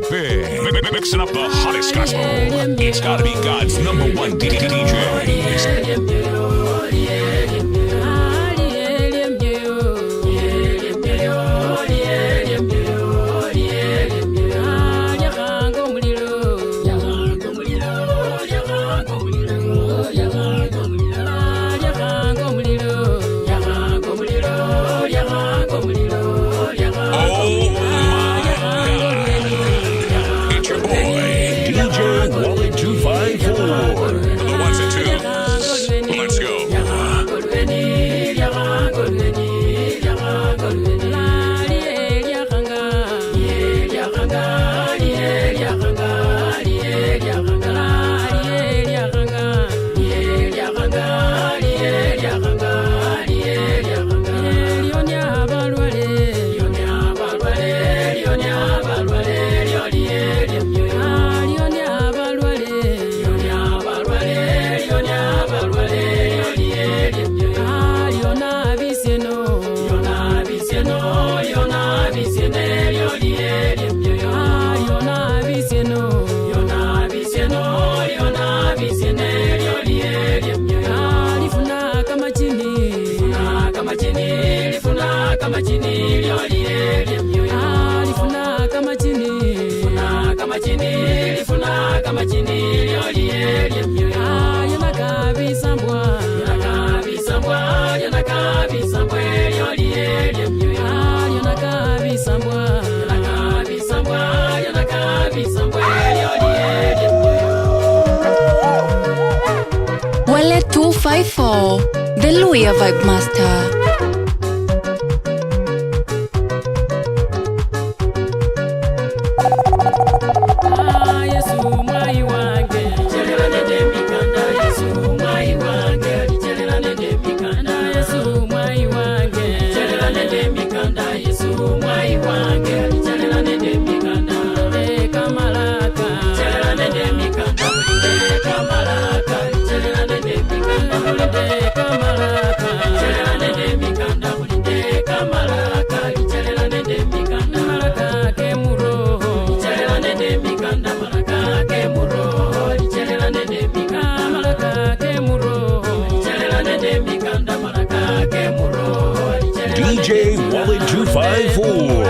it big. Mixing up the hottest gospel. It's gotta be God's #1 DJ. Wale 254, the Luya Vibe Master. DJ Wale 254.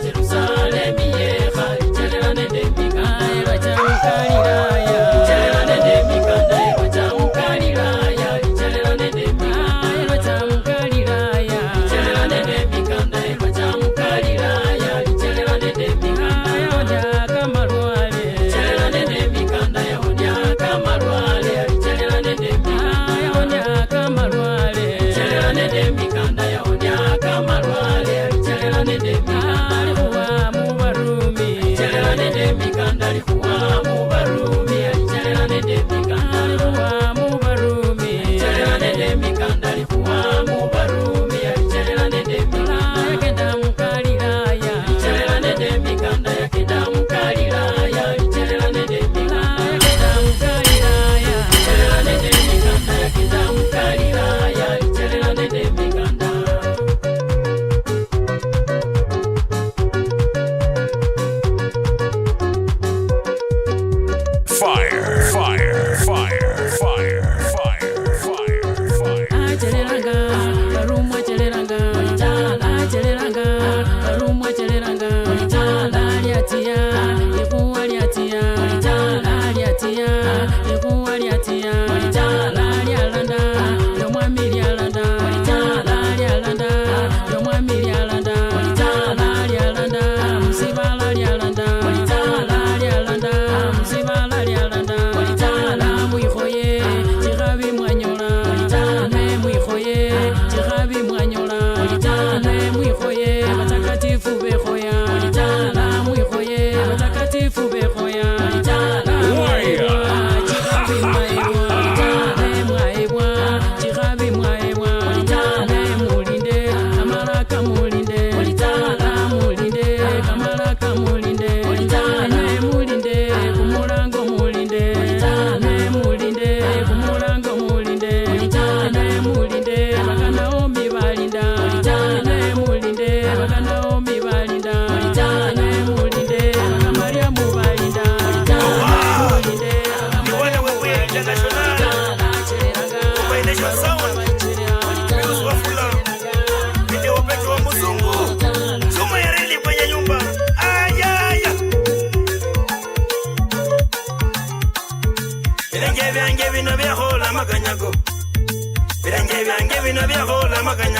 Jerusalem, yeah.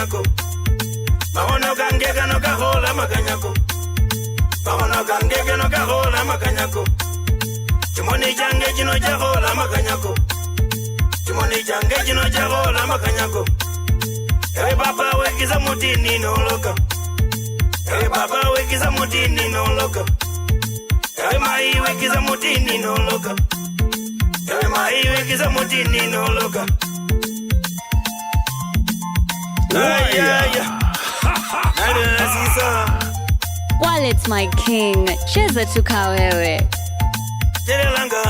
makanyako. Bahono kangega no kahola makanyako. Bahono kangega no kahola makanyako. Chimoni jange jino jahola makanyako. Chimoni jange jino jahola makanyako. Ewe baba wekiza mutini no loka. Ewe baba wekiza mutini no loka. Ewe mai wekiza mutini no loka. Ewe mai wekiza mutini no loka. Wallet my king, cheza tukawewe. Jerelanga,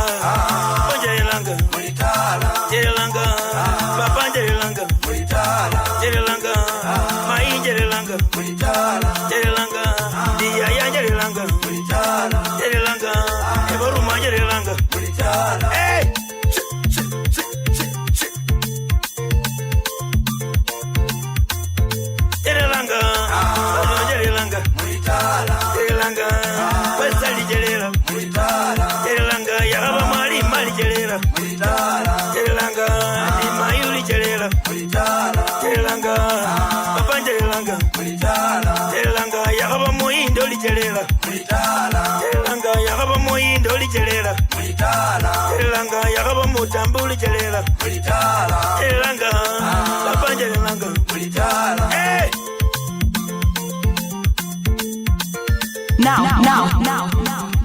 Jerelanga, Jerelanga, Papa Jerelanga, Jerelanga, Mai Jerelanga, Jerelanga, Dia Jerelanga, Jerelanga, Eboruma Jerelanga. Hey! Jerelanga, Jerelanga, Jerelanga, Westali Jerela, Jerelanga, Yahaba Mari Mari Jerela, Jerelanga, Imayuli Jerela, Jerelanga, Papa Jerelanga, Jerelanga, Yahaba Moindoli Jerela, Jerelanga, Yahaba Moindoli Jerela, Jerelanga, Yahaba Mutambuli Jerela, Jerelanga, Papa Jerelanga. Hey!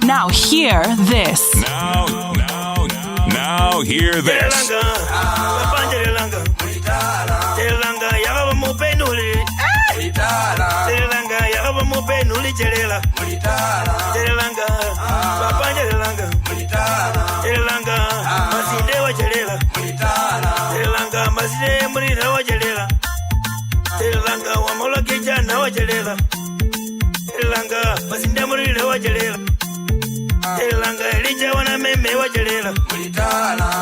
Now, hear this. Now, hear this. Jerelanga, Yahaba Mopenuli. Jerelanga, Yahaba Mopenuli Jerela. Jerelanga, Papa Jerelanga. Jerelanga, Masinde wa Jerela. Jerelanga, Masinde Murina wa Jerela. Jerelanga, Wamola Kijana wa Jerela. Jerelanga, Masinde Murina wa Jerela. Jerelanga, Elija wana meme wa Jerela.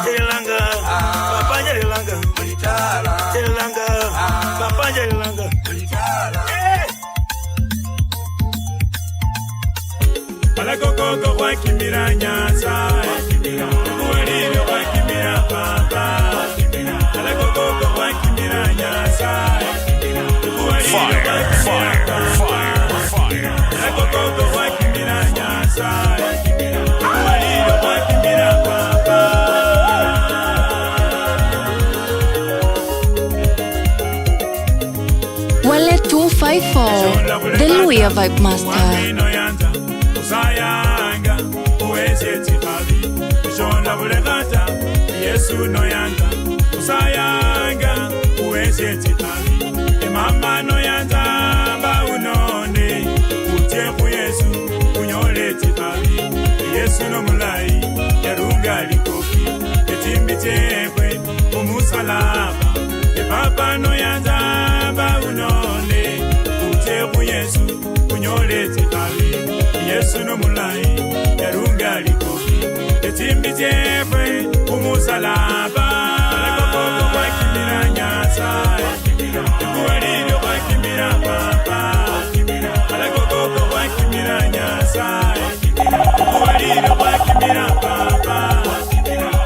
Jerelanga, Papa Jerelanga. Jerelanga, Papa Jerelanga. Alakoko kwa kimira nyasa. Kuwalilo kwa kimira papa. Alakoko kwa kimira nyasa. Fire. Alakoko kwa kimira nyasa. Kuwalilo kwa kimira papa. Wallet 254, the Luya Vibe Master. Sayanga, uwezeti babi, Shonda bulegata, Yesu no yanga. Sayanga, uwezeti babi, Mama no yanga, ba unone, utepu Yesu, unyoleti babi, Yesu no mulai, yarunga likofi, etimbi tepwe, umusalaba, Papa no yanga, ba unone, utepu Yesu, unyoleti babi. Yesu no mulai, yarunga likofi, etimbi tepwe, umusalaba. Alakoko kwa kimira nyasa, ikuwalilo kwa kimira papa. Alakoko kwa kimira nyasa, ikuwalilo kwa kimira papa.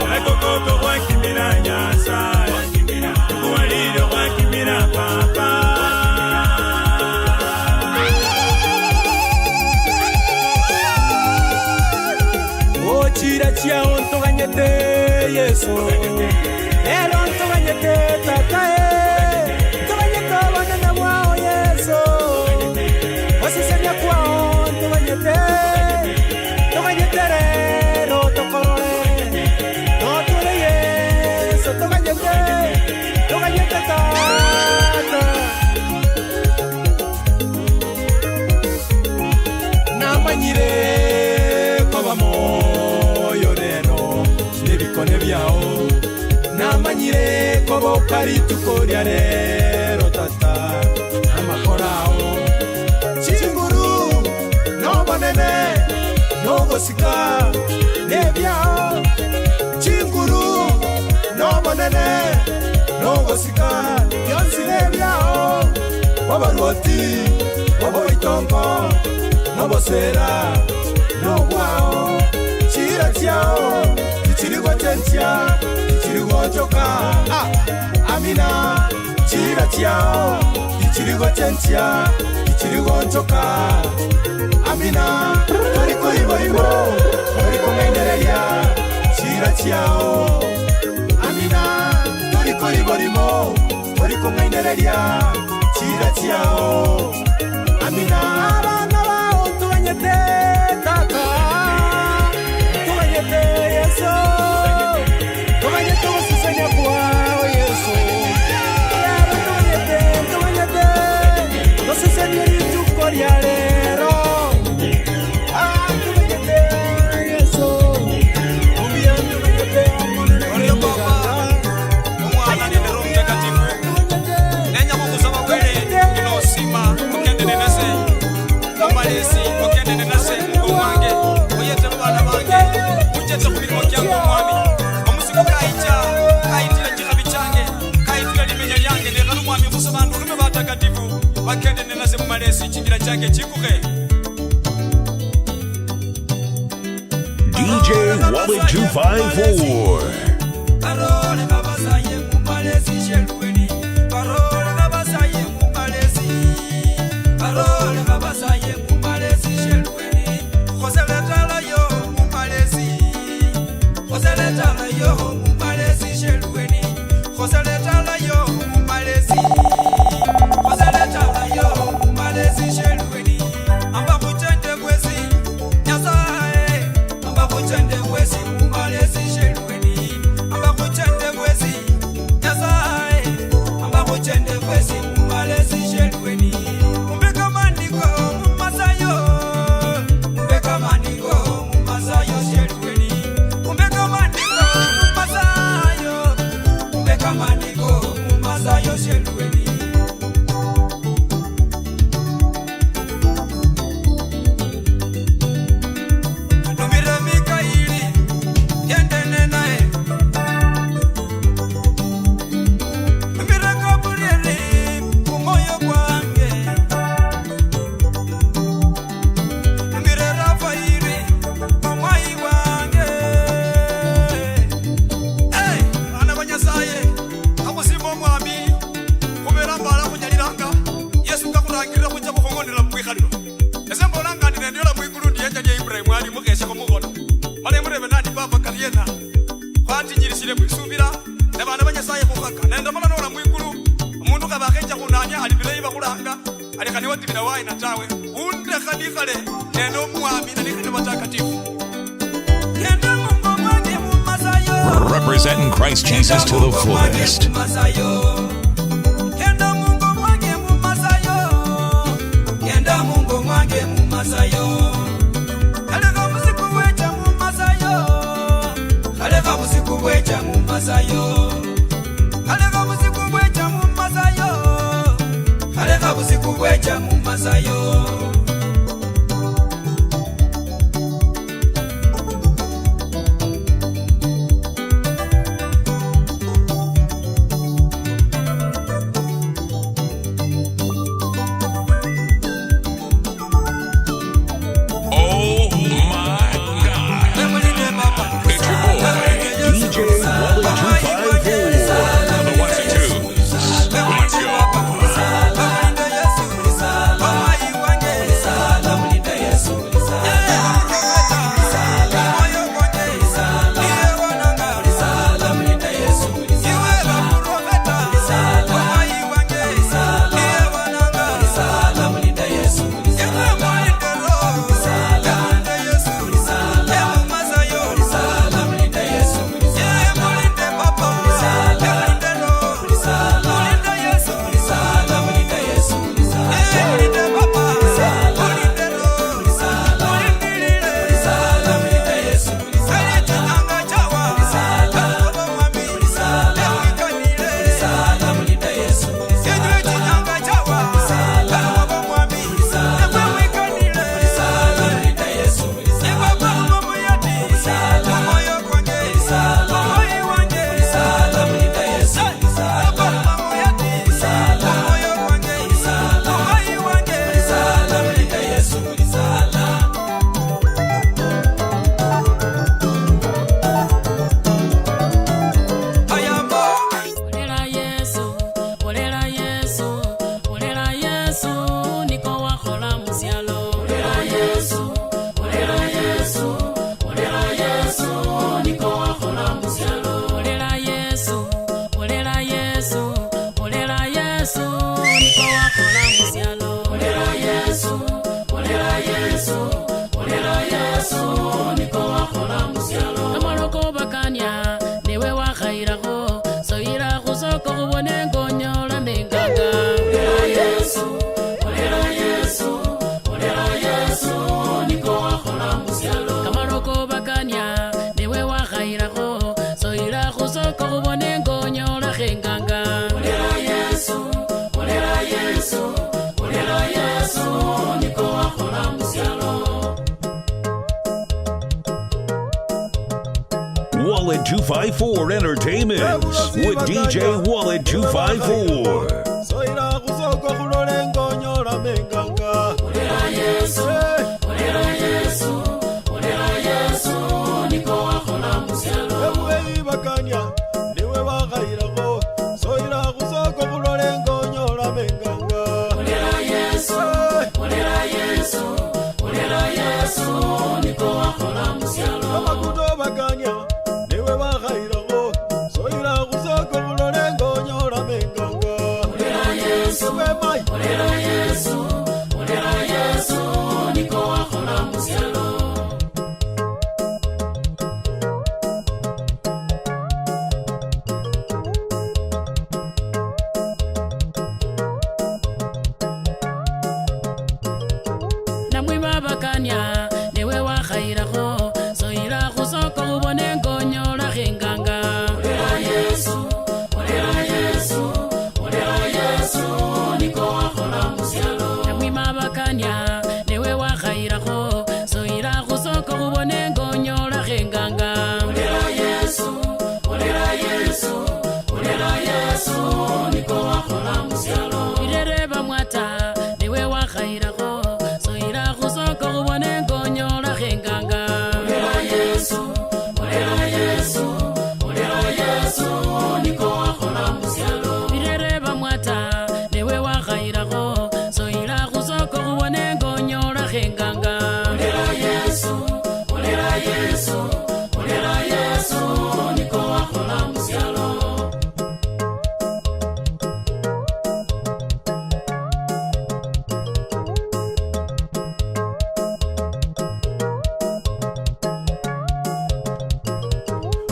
Alakoko kwa kimira nyasa, ikuwalilo kwa kimira papa. Chira chia onto ganyete Yesu. Ero onto ganyete tatae. To ganyete wana mwao Yesu. Osisenya kwa onto ganyete. To ganyete rero tokorore. No tule Yesu to ganyete. To ganyete tata. Namanyire kwa moyo reno. Nebikone byao. Namanyire kobo karituko lya rero tata amakorao chinguru no banene no gosika nebyao chinguru no banene no gosika yonsi nebyao wabaroti waboitongo no bosera no gwao chira chiao chirigo tentia chirigo joka Amina, chira chiao, ichirigo chenchia, ichirigo nchoka. Amina, toriko ibo, toriko mendereya, chira chiao. Amina, toriko ibo, toriko mendereya, chira chiao. Amina, abana bao tuanyete tata, tuanyete yeso, tuanyete wasisanya kwao yeso. No se sería tu corialero. Ah, tú me quedé eso. Un día tú me quedé. Orio papa. Como ana ni ro mtakatifu. Nenya Mungu sama kweli. Ino sima ukende nenase. Omalesi ukende nenase ngomwange. Oyete bana bange. Ujete kubiri mokyango mwami. Omusiko kaicha. Kaitira jikabi change. Kaitira limenya lyange ne kanu mwami kusaba ndume batakatifu. Wakende nenase mumalesi chingira change chikuke. DJ Wally 254. Parole babasaye mumalesi shelweni. Parole babasaye mumalesi. Parole babasaye mumalesi shelweni. Khoseletala yo mumalesi. Khoseletala yo mumalesi shelweni. Khoseletala yo mumalesi. Khoseletala yo mumalesi shelweni. Amba kuchende kwesi nyasaye. Amba kuchende kwesi mumalesi shelweni. Amba kuchende kwesi nyasaye. Amba kuchende kwesi mumalesi shelweni. Umbeka mandiko mumasayo. Umbeka mandiko mumasayo shelweni. Umbeka mandiko mumasayo. Umbeka mandiko mumasayo shelweni. Numira Mikaili, yendene nae. Numira Gabrieli, kumoyo kwange. Numira Rafaeli, kumwai wange. Hey, ana banyasaye, amusimo mwami. Kumera mbala kunyaliranga. Yesu kakurangirira kuja kuhongonera mwikaliro. Ese mbolanga ndinendola mwikulu ndiyenja Ibrahim ali mukesha ko mugono. Male murebe nandi baba kaliyena. Kwati nyirisire kwisubira ne bana banyasaye kukaka. Nenda mala nola mwikulu. Umuntu kabakenja kunanya ali bileyi bakulanga. Ali kani watibira wayi natawe. Unde kanikale nendo mwami nanikane batakatifu. Kenda Mungu mwange mumasayo. Representing Christ Jesus to the fullest. Kenda Mungu mwange mumasayo. Kenda Mungu mwange mumasayo. Kaleka musiku wecha mumasayo. Kaleka musiku wecha mumasayo. Kaleka musiku wecha mumasayo. Kaleka musiku wecha mumasayo. Oh my God. It's your boy, DJ Wally 254. On the ones and twos. Let's go. Wallet 254 Entertainments with DJ Wallet 254. Soira kusoko kulole ngonyola menganga. Olera Yesu, niko wakola musialo. Ewe bakanya, niwe wakairako. Soira kusoko kulole ngonyola menganga. Olera Yesu, niko wakola musialo. Amakuto bakanya, niwe wakairako. Soira kusoko kulole ngonyola menganga. Olera Yesu, niko wakola musialo. Namwiba bakanya, newe wakhairako. Soira kusoko ubone ngonyola khenganga. Olera Yesu, niko wakola musialo. Namwima bakanya, newe wakhairako. Soira kusoko ubone ngonyola khenganga. Olera Yesu, niko wakola musialo. Irere bamwata, newe wakhairako. Soira kusoko ubone ngonyola khenganga. Olera Yesu, niko wakola musialo. Irere bamwata, newe wakhairako. Soira kusoko ubone ngonyola khenganga. Olera Yesu, niko wakola musialo.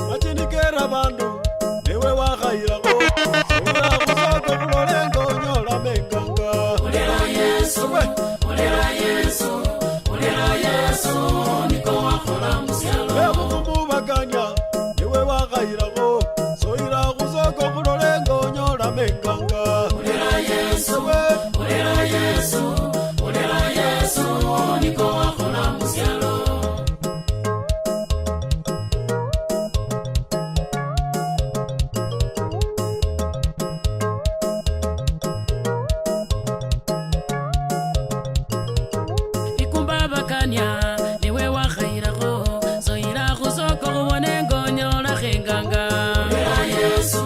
Machinikera bandu, newe wakhairako. Soira kusoko kulole ngonyola menganga. Olera Yesu, niko wakola musialo. Ebukumu bakanya, newe wakhairako. Soira kusoko kulole ngonyola menganga. Olera Yesu, niko wakola musialo. Ikumba bakanya, newe wakhairako. Soira kusoko ubone ngonyola khenganga. Olera Yesu,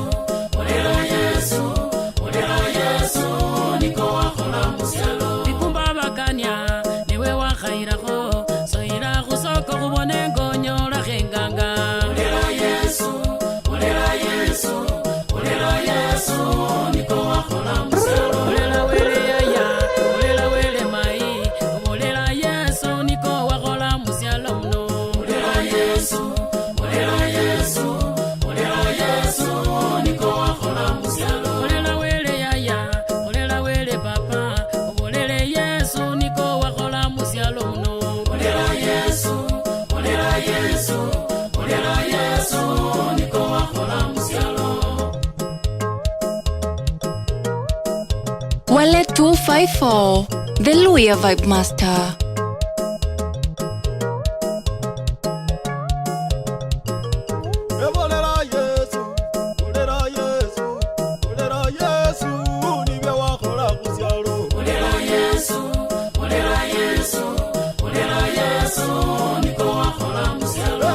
niko wakola musialo. Ikumba bakanya, newe wakhairako. Soira kusoko ubone ngonyola khenganga. Olera Yesu, niko wakola musialo. Olera wele yaya, olera wele mai. Olera Yesu, niko wakola musialo mno. Olera Yesu, niko wakola musialo. Olera wele yaya, olera wele papa. Olera Yesu, niko wakola musialo mno. Olera Yesu, niko wakola musialo. Wallet 254, the Luya Vibe Master. Olera Yesu, niwe wakola musialo. Olera Yesu, niko wakola musialo.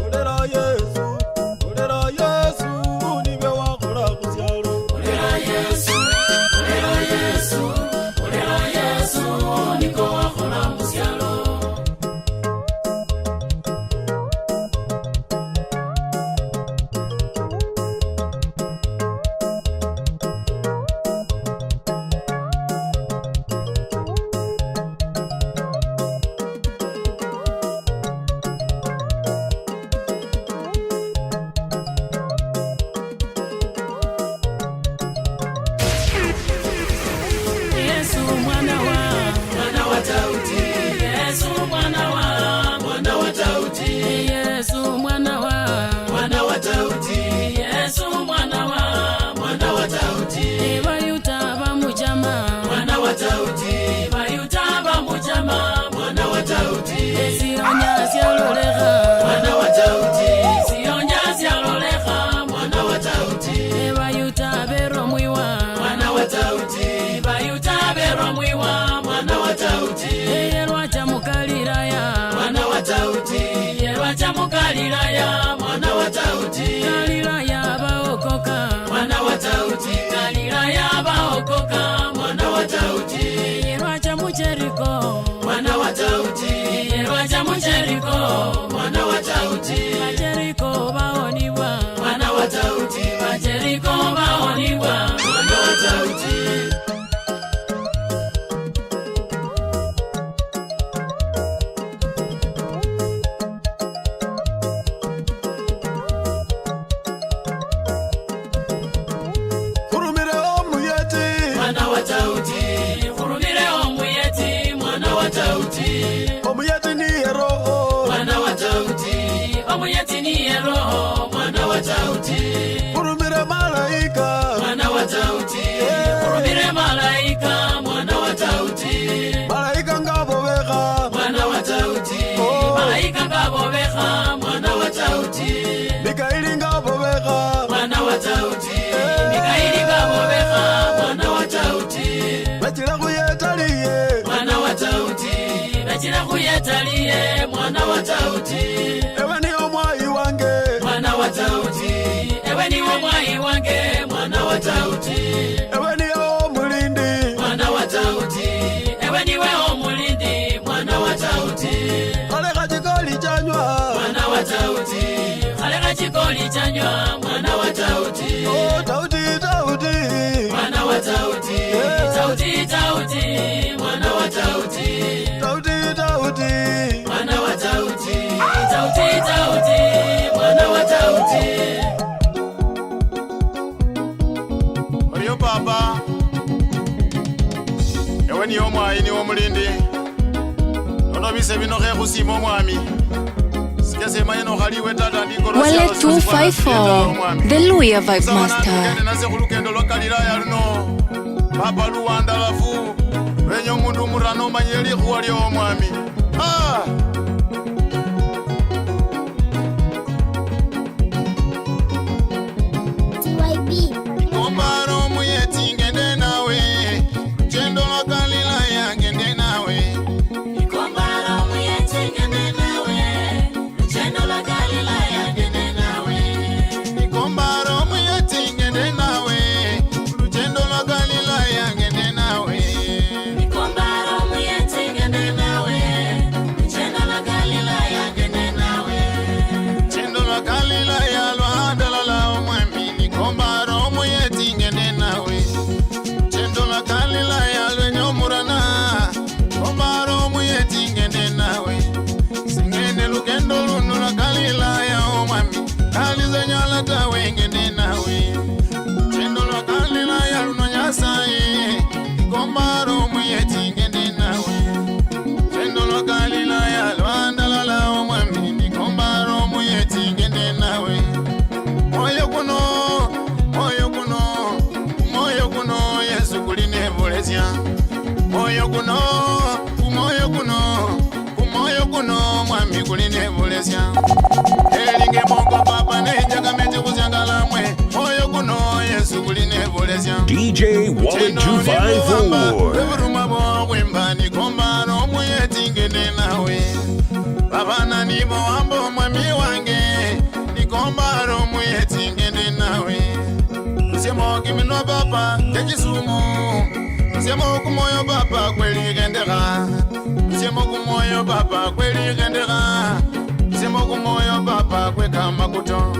Olera Yesu, niwe wakola musialo. Olera Yesu, niko wakola musialo. Jericho, mwana wa Daudi. Waja mu Jericho, mwana wa Daudi. Wa Jericho baonibwa, mwana wa Daudi. Wa Jericho baonibwa, mwana wa Daudi. Omuyeti ni roho, mwana wa Daudi. Omuyeti ni roho, mwana wa Daudi. Hurumire malaika, mwana wa Daudi. Hurumire malaika, mwana wa Daudi. Malaika ngabo beka, mwana wa Daudi. Malaika ngabo beka, mwana wa Daudi. Mikaeli ngabo beka, mwana wa Daudi. Mikaeli ngabo beka, mwana wa Daudi. Bachira kuyetaliye, mwana wa Daudi. Bachira kuyetaliye, mwana wa Daudi. Ewe ni omwai wange, mwana wa Daudi. Ewe ni omwai wange, mwana wa Daudi. Ewe ni omulindi, mwana wa Daudi. Ewe ni omulindi, mwana wa Daudi. Kaleka chikoli chanywa, mwana wa Daudi. Kaleka chikoli chanywa, mwana wa Daudi. Oh Daudi, Daudi, mwana wa Daudi. Daudi, Daudi, mwana wa Daudi. Daudi, Daudi, mwana wa Daudi. Daudi, Daudi, mwana wa Daudi. Oyo baba, ewe ni omwai ni omulindi. Ono bise bino khe khusima omwami. Sikesema yeno khaliwe tata ndikoro. Wale 254, the Luya Vibe Master. Nase khulukendo lwa Galilaya luno. Papa luwanda lafu. Wenyo mundu murano manyeli khuwa lyo omwami. Ah! Kombaro muyeti ngende nawe. Chendo lwa Galilaya ngende nawe. Ikombaro muyeti ngende nawe. Chendo lwa Galilaya ngende nawe. Kombaro muyeti ngende nawe. Chendo lwa Galilaya ngende nawe. Ikombaro muyeti ngende nawe. Chendo lwa Galilaya ngende nawe. Chendo lwa Galilaya lwandalala omwami. Kombaro muyeti ngende nawe. Chendo lwa Galilaya lwenyomurana. Kombaro muyeti ngende nawe. Singene lukendo luno lwa Galilaya omwami. Kalizenyala tawe ngende nawe. Chendo lwa Galilaya luno Nyasaye. Kombaro muyeti ngende nawe. Chendo lwa Galilaya lwandalala omwami. Kombaro muyeti ngende nawe. Moyo kuno, moyo kuno, moyo kuno, Yesu kuline bolesya. Moyo kuno, kumoyo kuno, kumoyo kuno, mwami kuline bolesya. Elinge mongo papa nenjaga mete kuzyangala mwe. Moyo kuno, Yesu kuline bolesya. DJ Wallet 254. Eburuma bo wemba ni kombaro muyeti ngende nawe. Babana nibo ambo mwami wange. Ni kombaro muyeti ngende nawe. Nsemo kimino papa kekisumu. Nsemo kumoyo papa kweli gendera. Nsemo kumoyo papa kweli gendera. Nsemo kumoyo papa kweka makuto.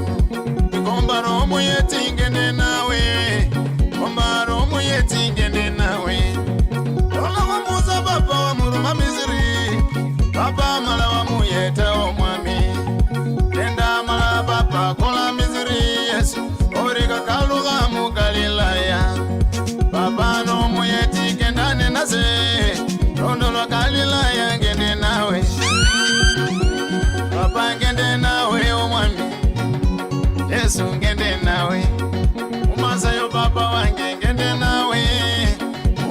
Ni kombaro muyeti ngende nawe. Kombaro muyeti ngende nawe. Ola wamuza papa wa muruma miziri. Papa mala wa muyeta omwami. Kenda mala papa kola miziri Yesu. Orika kaluga mu Galilaya. Papa no muyeti kenda nenase. Rondo lwa Galilaya ngende nawe. Papa ngende nawe omwami. Yesu ngende nawe. Umasayo papa wange ngende nawe.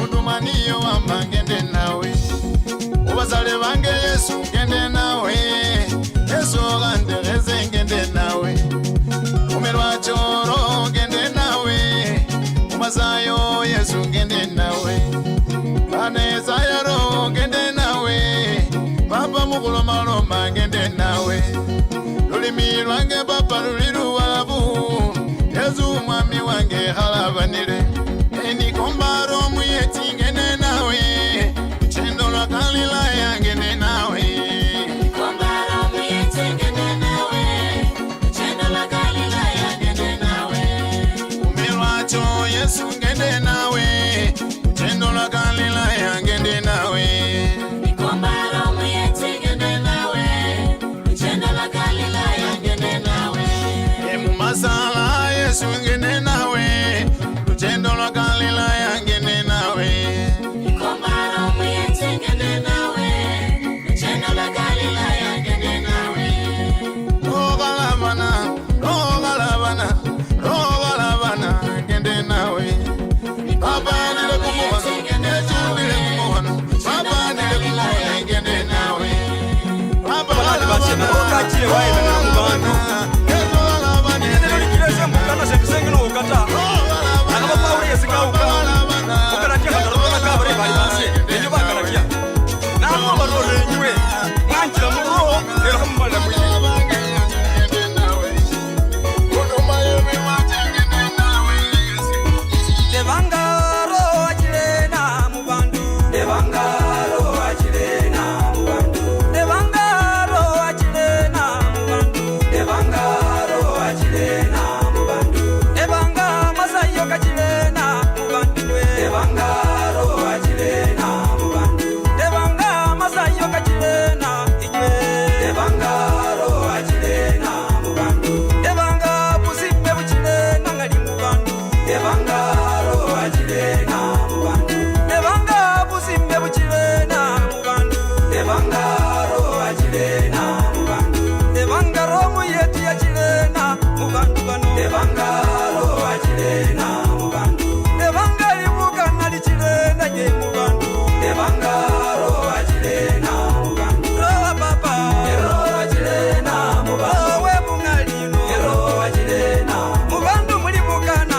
Udumaniyo wamba ngende nawe. Ubazale bange Yesu ngende nawe. Yesu gandereze ngende nawe. Umelwa choro ngende nawe. Umasayo Yesu ngende nawe. Vaneza yaro ngende nawe. Papa mukulu malomba ngende nawe. Lulimi lwange papa luliru wabu. Yesu mwami wange halabanire. Eni kombaro muyeti ngende nawe. chile waenda na mubandu nyenero likilese mbukana sengisenge no ukata akaba pauli yesikauka ukaratia katarona kabare bali basi enyo bakaratia namwe barore nywe mwanjira muro lero hamala mwi Devangaro achilena mubandu Devangaro achilena mubandu Devangaro achilena mubandu Devangaro achilena mubandu Devanga masayo kachilena mubandu Devangaro achilena mubandu Devanga masayo kachilena ijwe Devangaro achilena mubandu Devanga pusimbe buchilena ngali mubandu Devangaro achilena mubandu Devanga pusimbe buchilena mubandu Devangaro achilena mubandu Devangaro muyeti achilena mubandu bano Devangaro achilena mubandu Devangali mukana lichilena ye mubandu Devangaro achilena mubandu Rowa papa Rowa achilena mubandu we bungalino Rowa achilena mubandu muli mukana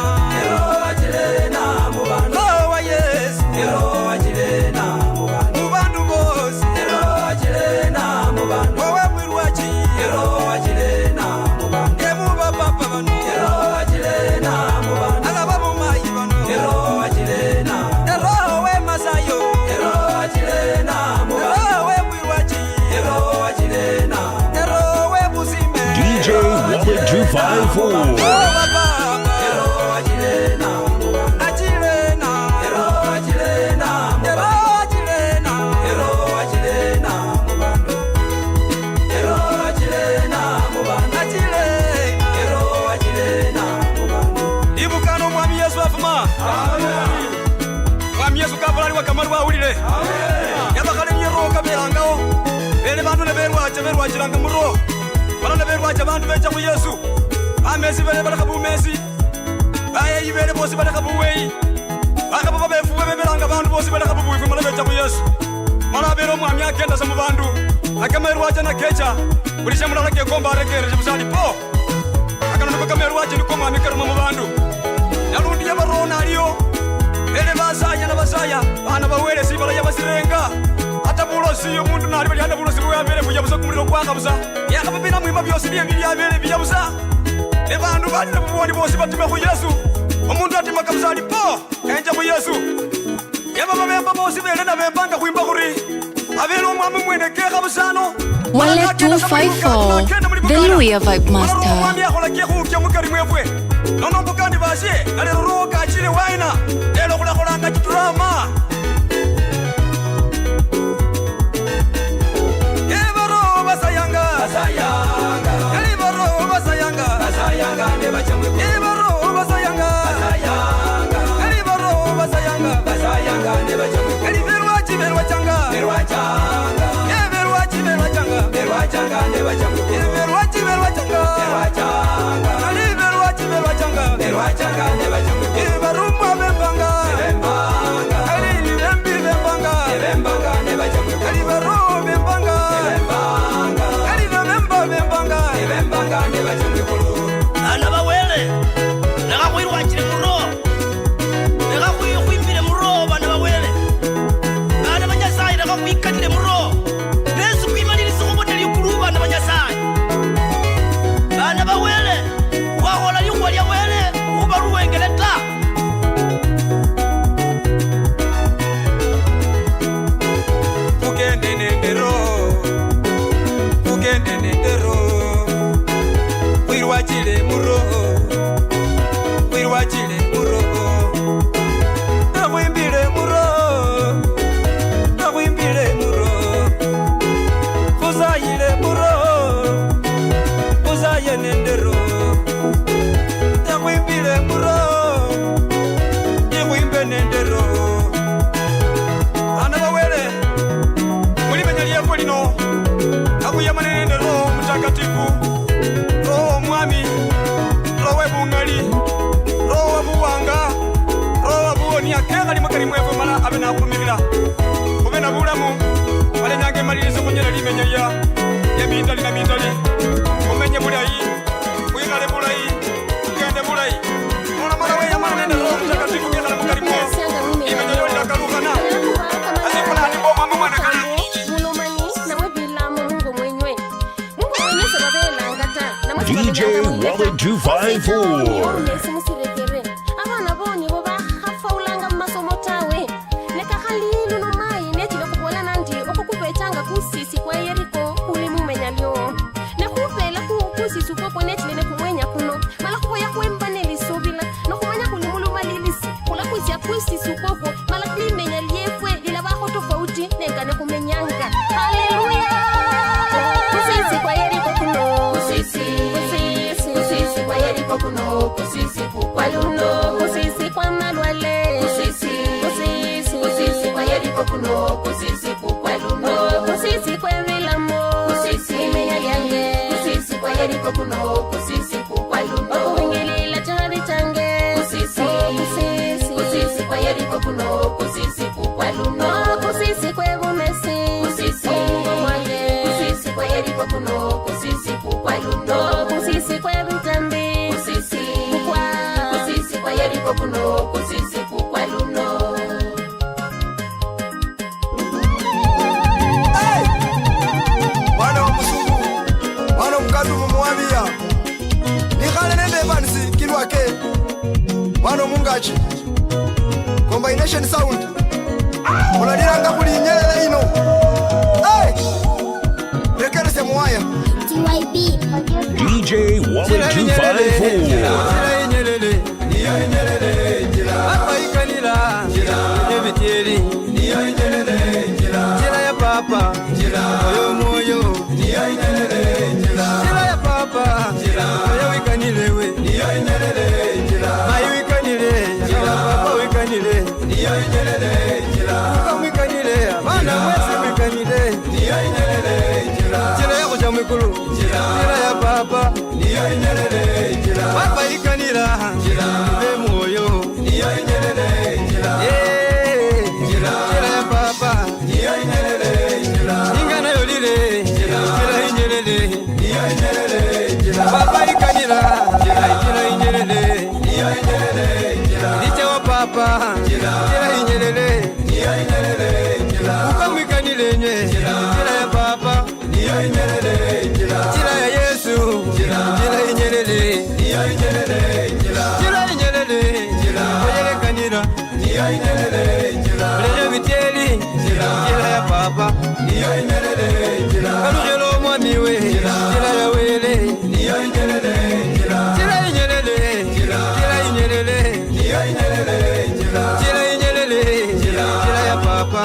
Rowa achilena mubandu Rowa yes Rowa achilena mubandu mubandu boss Rowa achilena mubandu we bwirwachi Rowa achilena mubandu ye muba papa bano Rowa achilena mubandu alaba mumayi bano Rowa achilena Rowa masayo Rowa achilena mubandu Rowa bwirwachi Rowa achilena Rowa busime DJ Robert 254. Yesu kabalali wakamalwa awulire yabakale nyero kaberangawo bele bantu ne berwachiranga muro bala ne berwacha bantu becha mu Yesu amesi bele balaka bumesi baye yibele bosi balaka buweyi akaba befuwe beberanga bantu bosi balaka bubuwe mala becha mu Yesu mala bero mwami akenda sa mu bantu akamerwacha na kecha bulisha mulala ke komba arekereje busali po akana no kamerwacha ni komwa mikaruma mu bantu narundi yabarona aliyo ele basaya na basaya bana bawele sibala yabasirenga hata bulosi yo muntu nali bali handa bulosi bwa mbere buyabuza kumuliro kwaka buza yakababina mwima byose bya mbere byabuza ne bantu bali na buboni bose batuma ku Yesu omuntu atima kabuzali po enja mu Yesu yababa bemba bose bele na bembanga kuimba kuri abele omwami mwene keka busano Wale 254 The Luya Vibe Master mwami akola keku kya mukari mwefwe nono mbukani bashe ale roka chile waina lelo kula kolanga chitrama Evaro basayanga Evaro basayanga ne bachamwe Evaro basayanga Evaro basayanga ne bachamwe Everwa changa Everwa changa ne bachamwe Everwa changa ne bachamwe Everumwa bembanga Ali lembi bembanga ne bachamwe Ali baro bembanga Ali lemba bembanga ne bachamwe ana bawele naka kwirwachire muro naka kwimbire muro bana bawele ana banyasai naka kwikatire muro nesu kwimaliri sikoboteli kuluba na banyasai ana bawele wahola liwa lya wele ubaruwengeleta Ugende nendero Wirwachile muro Nakwimbile muro Fuzayile muro Fuzaye nendero Nakwimbile muro Nikwimbe nendero Ana bawele Muli menya liyeko lino Akuyama nendero mtakatifu Roho mwami Roho bungali Roho buwanga Roho buoni akega limakari mwefu mala abe nakumirira Ube na bulamu Wale nyange malirizo kunyela limenya ya mindali Simusirekere abana boni bo bahafaulanga masomo tawe nekahalilu no mai netile kubola nandi okukubetanga kusisi kwa Yeriko kuli mumenya lyo nekuvela kusisi upopo netile nekumwenya kuno mala kuboya kwembaneli sobila nokumanya kuli muluma lilisi kula kusia kusisi upopo mala klimenya lyefwe lila baho tofauti nengane kumenyanga. Haleluya kusisi kwa Yeriko kuno kusisi kwa Yeriko kuno kusisi kwa luno kusisi kwa malwale kusisi kwa Yeriko kuno kusisi kwa luno kusisi kwa vilamo kusisi menyaliange kusisi kwa Yeriko kuno kusisi kwa luno wingilila chari change kusisi kwa Yeriko kuno kusisi kwa luno kusisi kwa bumesi kusisi mwange kusisi kwa Yeriko kuno kusisi kwa luno kusisi kwa vitambi kusisi kwa Yeriko kuno kusisi kwa luno. Hey! Mwana wa musungu, mwana mkatu mumuwabia nikhale nende evanisi kilwake mwana mungachi combination sound mulalilanga kuli nyelele ino. Hey! Rekerese muwaya DJ Wallet 254. Jira ya papa, oyo moyo, jira ya papa, oyo wikanilewe, mayi wikanile, papa wikanile, uka wikanile, abana mwese wikanile, jira ya kuja mwikulu, jira ya papa, papa ikanila, be moyo, jira ya papa, ingana yolile, jira inyelele, papa ikanila, jira inyelele, licha wa papa, jira inyelele, uka mwikanile nye, jira ya papa, jira ya Yesu, jira inyelele, oyelekanira, oleyo biteli, jira ya papa, kalujelo mwami we, jira ya wele, jira inyelele, jira ya papa,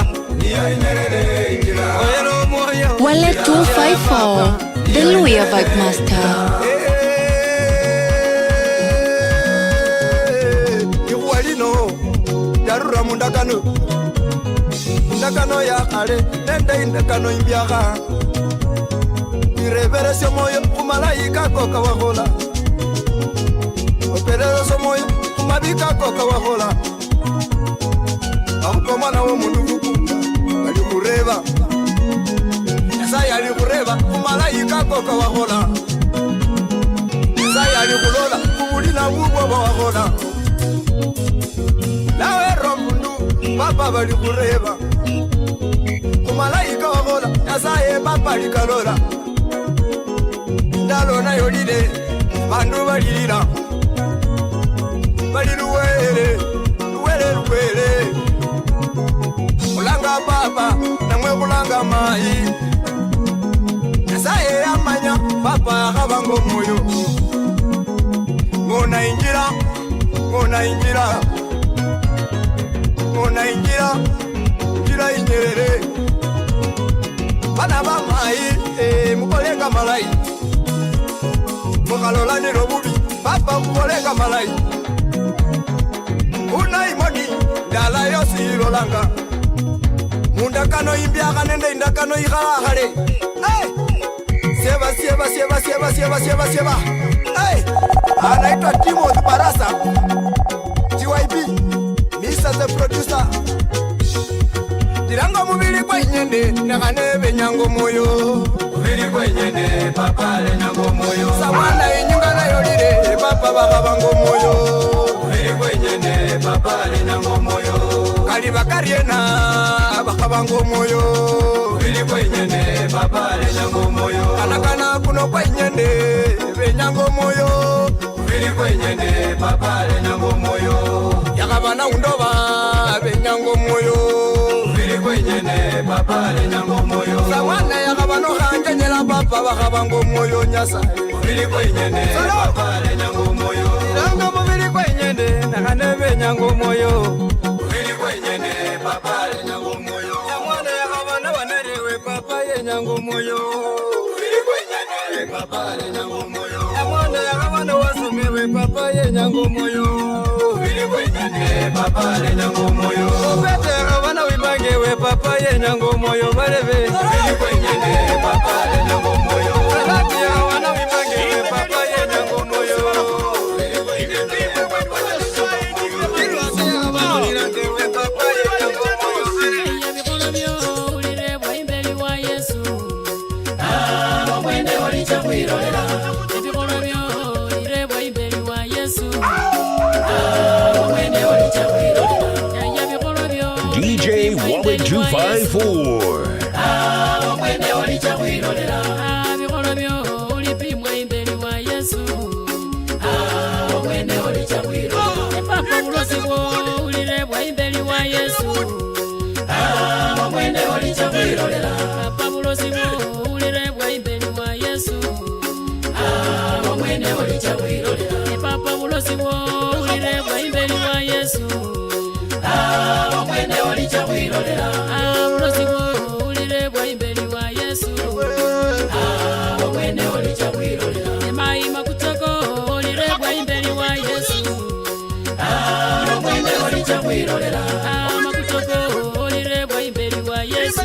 oyelo moyo. Wallet 254, the Louis Vibe Master. Igualino, yarura mundakano ya kale, nende indakano imbiaga. Ireveresio moyo, kumalaika koka wahola. Opereresio moyo, kumabika koka wahola. Amukomana wo mundu kukumba, ali kureva. Yesaya ali kureva, kumalaika koka wahola. Yesaya ali kulola, kubulina bubwa wahola. Lawe romundu, papa bali kureva. Kumalaika wahola, Yesaya papa likalola. Ndalona yolile, bandu balilira. Bali luwele. Kulanga papa, namwe kulanga mai. Yasaye amanya, papa akabango moyo. Ngona injira, jira inyerere. Bana ba mai, mukolenga malai. Mukalola ni robubi, papa mukolenga malai. Una imoni, dala yosi ilolanga. Mundakano imbiaga nende indakano igalagale. Hey! Sieva. Hey! Anaitwa Timothy Barasa. GYB, Mr. the producer. Diranga mubili kwa inyende, nagane benyango moyo. Mubili kwa inyende, papa le nyango moyo. Sawana inyunga na yolire, papa bagabango moyo. Mubili kwa inyende, papa le nyango moyo. Kali bakariena, bagabango moyo. Mubili kwa inyende, papa le nyango moyo. Kanakana kuno kwa inyende, benyango moyo. Vili kwenye ne papale nyango moyo. Yakabana undoba benyango moyo. Vili kwenye ne papale nyango moyo. Sawana yakabano hanje nyela papa bakabango moyo nyasa. Vili kwenye ne papale nyango moyo. Nyango vili kwenye ne nakane benyango moyo. Vili kwenye ne papale nyango moyo. Sawana yakabana wanerewe papa ye nyango moyo. Vili kwenye ne papale nyango moyo. Sawana yakabana wasumewe papa ye nyango moyo. Vili kwenye ne papale nyango moyo. Upete yakabana wibangewe papa ye nyango moyo barebe. Vili kwenye ne papale nyango moyo. Alati yakabana wibangewe papa ye nyango moyo. Vili kwenye ne papale nyango moyo. Ilwase yakabana wibangewe papa ye nyango moyo. Ya bikono byo ulire bwa imbeli wa Yesu. Omwene olicha kwirorera. Ya bikono byo ulire bwa imbeli wa Yesu. Omwene olicha kwirorera. Ya bikono byo DJ Wallet 254. omwene olicha kwirorera. Bikono byo ulipimwa imbeli wa Yesu. Omwene olicha kwirorera. Papa bulozi bwo ulire bwa imbeli wa Yesu. Omwene olicha kwirorera. Papa bulozi bwo ulire bwa imbeli wa Yesu. Omwene olicha kwirorera. Papa bulozi bwo ulire bwa imbeli wa Yesu. Omwene olicha kwirorera. Bulozi bwo ulire bwa imbeli wa Yesu. Omwene olicha kwirorera. Maima kutoko ulire bwa imbeli wa Yesu. Omwene olicha kwirorera. Makutoko ulire bwa imbeli wa Yesu.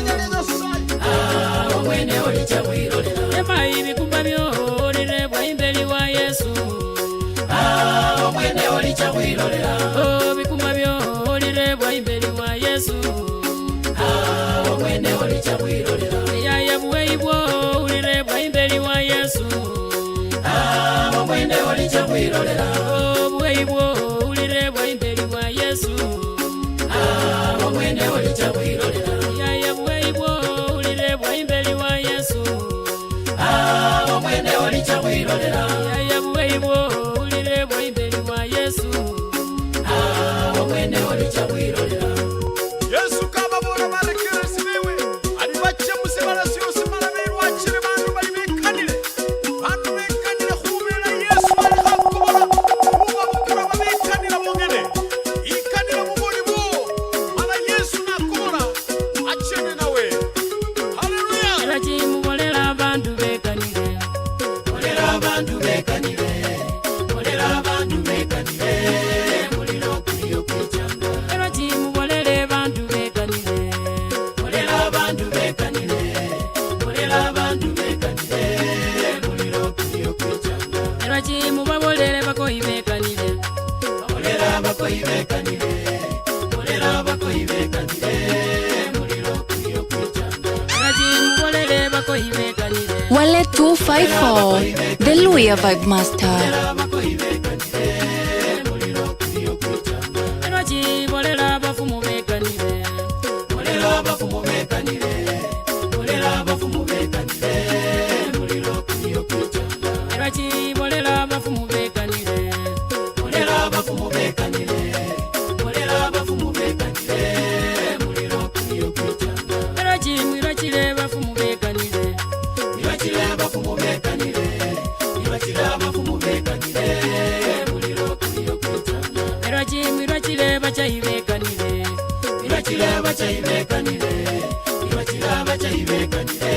Omwene olicha kwirorera. Maimi kumbabyo ulire bwa imbeli wa Yesu. Omwene olicha kwirorera. Bikumbabyo ulire bwa imbeli wa Yesu. Omwene olicha kwirorera. Yaya buweibwo ulire bwa imbeli wa Yesu. Omwene olicha kwirorera. Buweibwo ulire bwa imbeli wa Yesu. Omwene olicha kwirorera. Yaya buweibwo ulire bwa imbeli wa Yesu. Omwene olicha kwirorera. Yaya buweibwo ulire bwa imbeli wa Yesu. Omwene olicha kwirorera. Yesu kama bona marekere sibewe. Alibache musibala siyo simala beru achire bantu bali bekanile. Bantu bekanile khubela Yesu ali khakubona. Kuba bukura babekanila bongene. Ikanila muboni bo. Mala Yesu nakubona. Achene nawe. Hallelujah. Era chimubolela abantu bekanile. Bolela abantu bekanile. Bolela abantu bekanile. Muliro kuliyo kwichanga. Era chimubolele abantu bekanile. Bolela abantu bekanile. Bolela abantu bekanile. Muliro kuliyo kwichanga. Era chimubabolele bakoyi bekanile. Bolela bakoyi bekanile. Bolela bakoyi bekanile. Muliro kuliyo kwichanga. Era chimubolele bakoyi bekanile. Wallet 254, the Louis Vibe Master. Era chibolela bafumu bekanile. Bolela bafumu bekanile. Bolela bafumu bekanile. Muliro kuliyo kwichanga. Era chibolela bafumu bekanile. Bolela bafumu bekanile. Bolela bafumu bekanile. Muliro kuliyo kwichanga. Era chimwira chile bafumu bekanile. Mira chile bafumu bekanile. Mira chile bafumu bekanile. Muliro kuliyo kwichanga. Era chimwira chile bachayibekanile. Mira chile bachayibekanile. Mira chile bachayibekanile.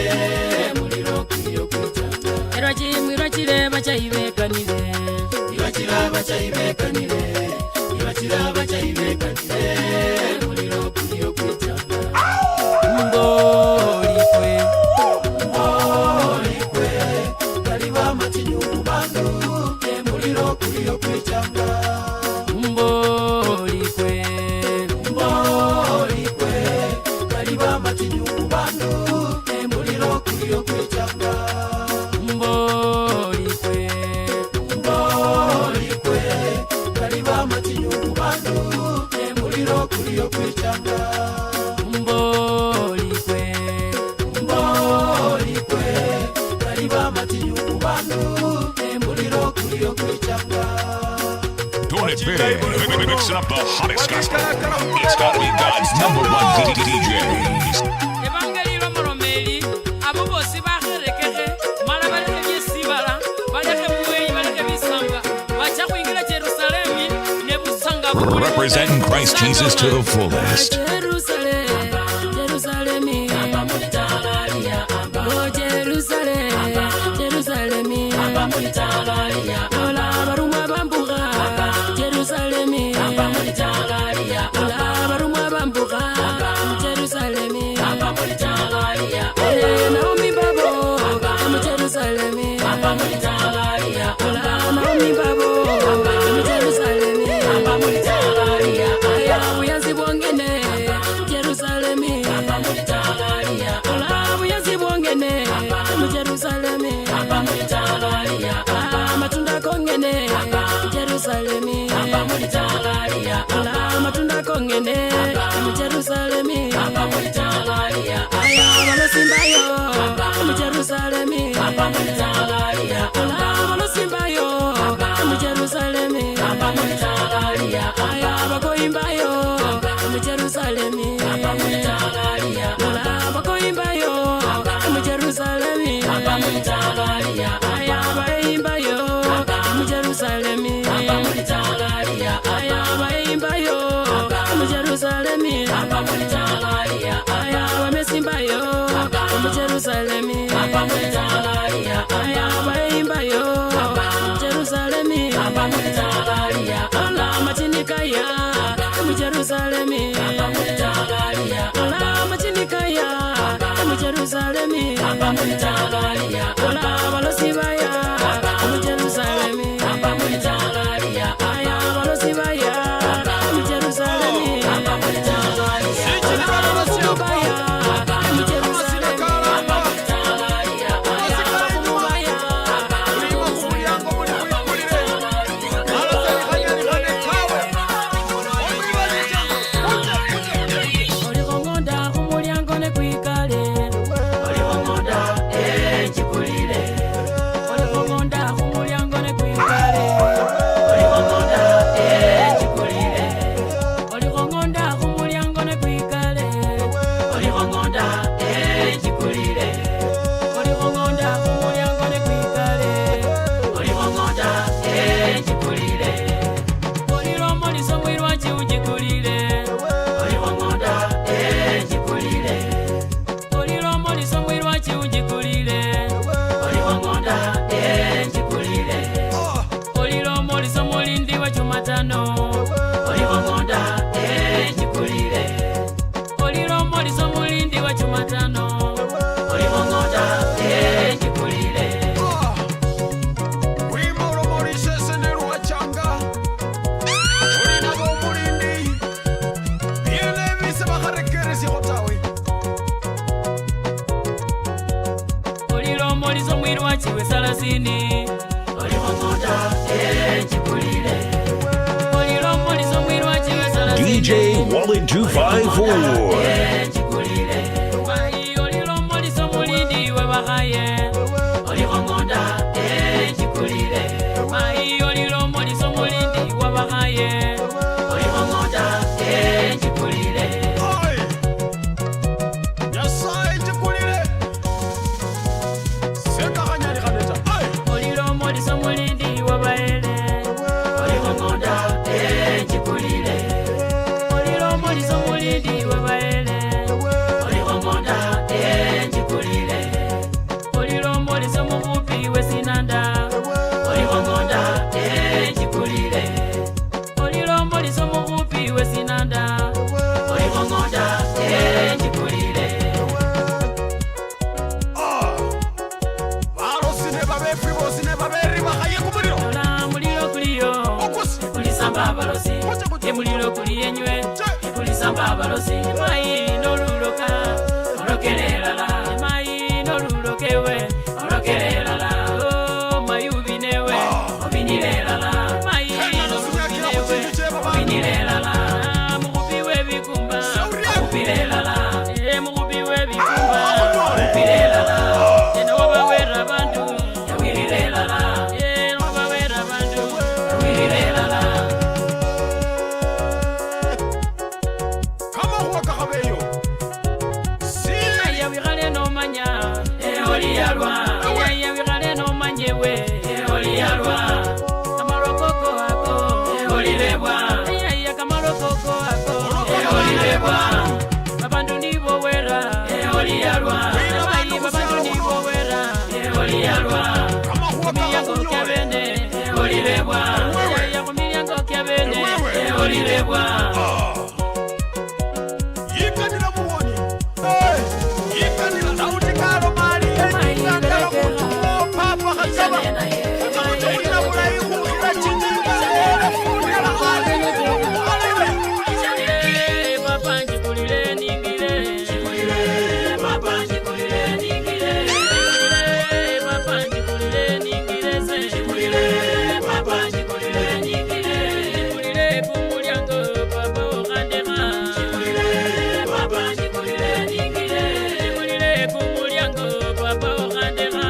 Muliro kuliyo kwichanga. Era chimwira chile bachayibekanile. Mira chile bachayibekanile. Mira chile bachayibekanile. Muliro kuliyo kwichanga. Mbolikwe. Mbolikwe. Kaliba matinyu kubandu. Muliro kuliyo kwichanga. Mbolikwe. Mbolikwe. Kaliba matinyu kubandu. Muliro kuliyo kwichanga. Mbolikwe. Mbolikwe. Kaliba matinyu kubandu. Muliro kuliyo Mixing up the hottest gospel. It's gotta be God's number one DJs. Evangelio Moromeli, Abubo Sibarekeke, Malabareke Sibara, Baleke Mwe, Baleke Bisanga, Wachakwingila Jerusalem, Nebusanga. Representing Christ Jesus to the fullest. Jerusalem, oh Jerusalem, Jerusalem, Ola baruma bambuga, Jerusalem, Ola baruma bambuga, Jerusalem, Naomi Babo, Jerusalem, Ola Naomi Babo, Jerusalem, Uyazi bwongene, Jerusalem, Ola uyazi bwongene, Jerusalem, matunda kongene, Jerusalem, Ola matunda kongene, Jerusalem, aya balosimbayo, Jerusalem, Ola balosimbayo, Jerusalem, aya bakoimbayo, Jerusalem, Ola bakoimbayo, Jerusalem, aya baimbayo, Jerusalem, aya baimbayo, Jerusalem, aya bamesimbayo, Jerusalem, aya baimbayo, Jerusalem, ola machinikaya, Jerusalem, ola machinikaya, Jerusalem, ola balosibaya, Jerusalem, aya balosibaya, Jerusalem, DJ Wallet 254. Emuliro kuliyenywe, kulisamba balosi, mai noluloka, olokelela la, mai nolulokewe, olokelela la, oh mai ubinewe, obinilela la, mai ubinewe, obinilela la, mukubiwe bikumba, mukubilela la, mukubiwe bikumba, mukubilela la, eno wabawera bantu, yawirilela la, eno wabawera bantu, yawirilela la. oliyalwa yaya wikale no manyewe oliyalwa kamalokoko ako olilebwa yaya kamalokoko ako olilebwa babandu nibo wera oliyalwa bayi babandu nibo wera oliyalwa kumilyango kyabene olilebwa yaya kumilyango kyabene olilebwa Yikadira muhoni yikadira nauti karo mali yikadira mutu papa hasaba kamutumina mulai kuhira chinjinga kuhira mali papa njikulile ningile papa njikulile ningile papa njikulile ningile se papa njikulile ningile njikulile kumulyango papa okandeka papa njikulile ningile njikulile kumulyango papa okandeka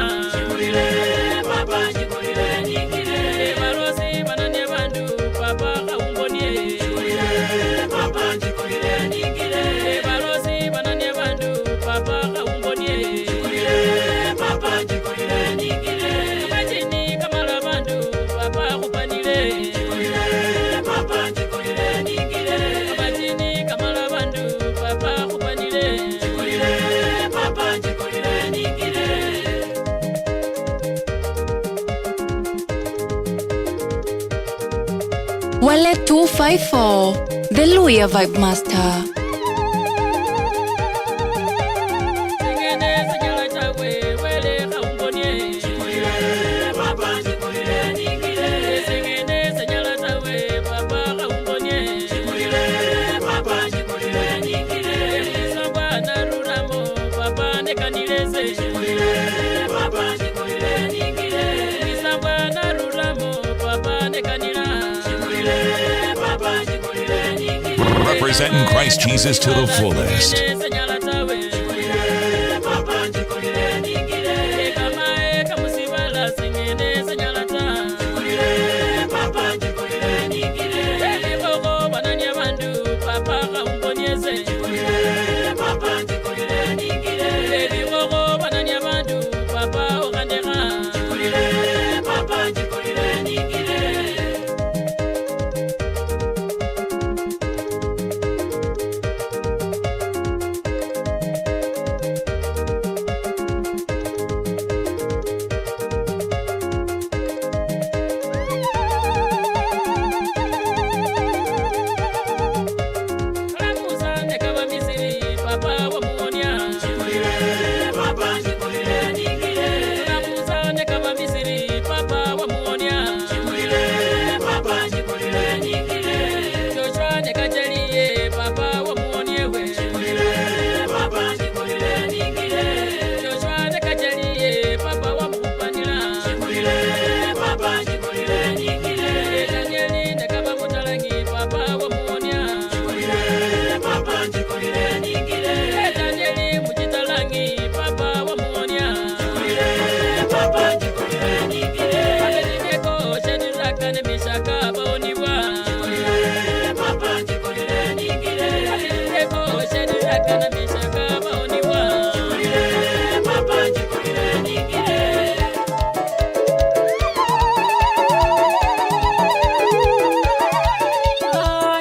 papa njikulile ningile balozi banane bandu papa kaumbonie papa njikulile ningile balozi banane bandu papa kaumbonie papa njikulile ningile majini kamala bandu papa kupanile papa njikulile ningile majini kamala bandu papa kupanile papa njikulile ningile Wale 254, the Luya Vibe Master. Singene senyala chawe wele kaumbonie papa njikulile ningile singene senyala chawe papa kaumbonie papa njikulile ningile sangwa na ruramo papa nekanileze papa njikulile ningile sangwa na ruramo papa nekanila papa njikulile ningile Representing Christ Jesus to the fullest. senyala chawe papa njikulile ningile kama kamusibala singene senyala cha papa njikulile ningile koko bananya bandu papa kaumbonyeze papa njikulile ningile koko bananya bandu papa okandeka papa njikulile ningile Kalamusa nekaba Misiri papa wamuonia papa njikulile ningile Kalamusa nekaba Misiri papa wamuonia papa njikulile ningile Joshua nekajalie papa wamuoniewe papa njikulile ningile Joshua nekajalie papa wamukupanila papa njikulile ningile Danieli nekaba mutalangi papa wamuonia papa njikulile ningile Danieli mujitalangi papa wamuonia papa njikulile ningile Abenigeko Shadraka ne Meshaka baonibwa papa njikulile ningile Abenigeko Shadraka ne Meshaka baonibwa papa njikulile ningile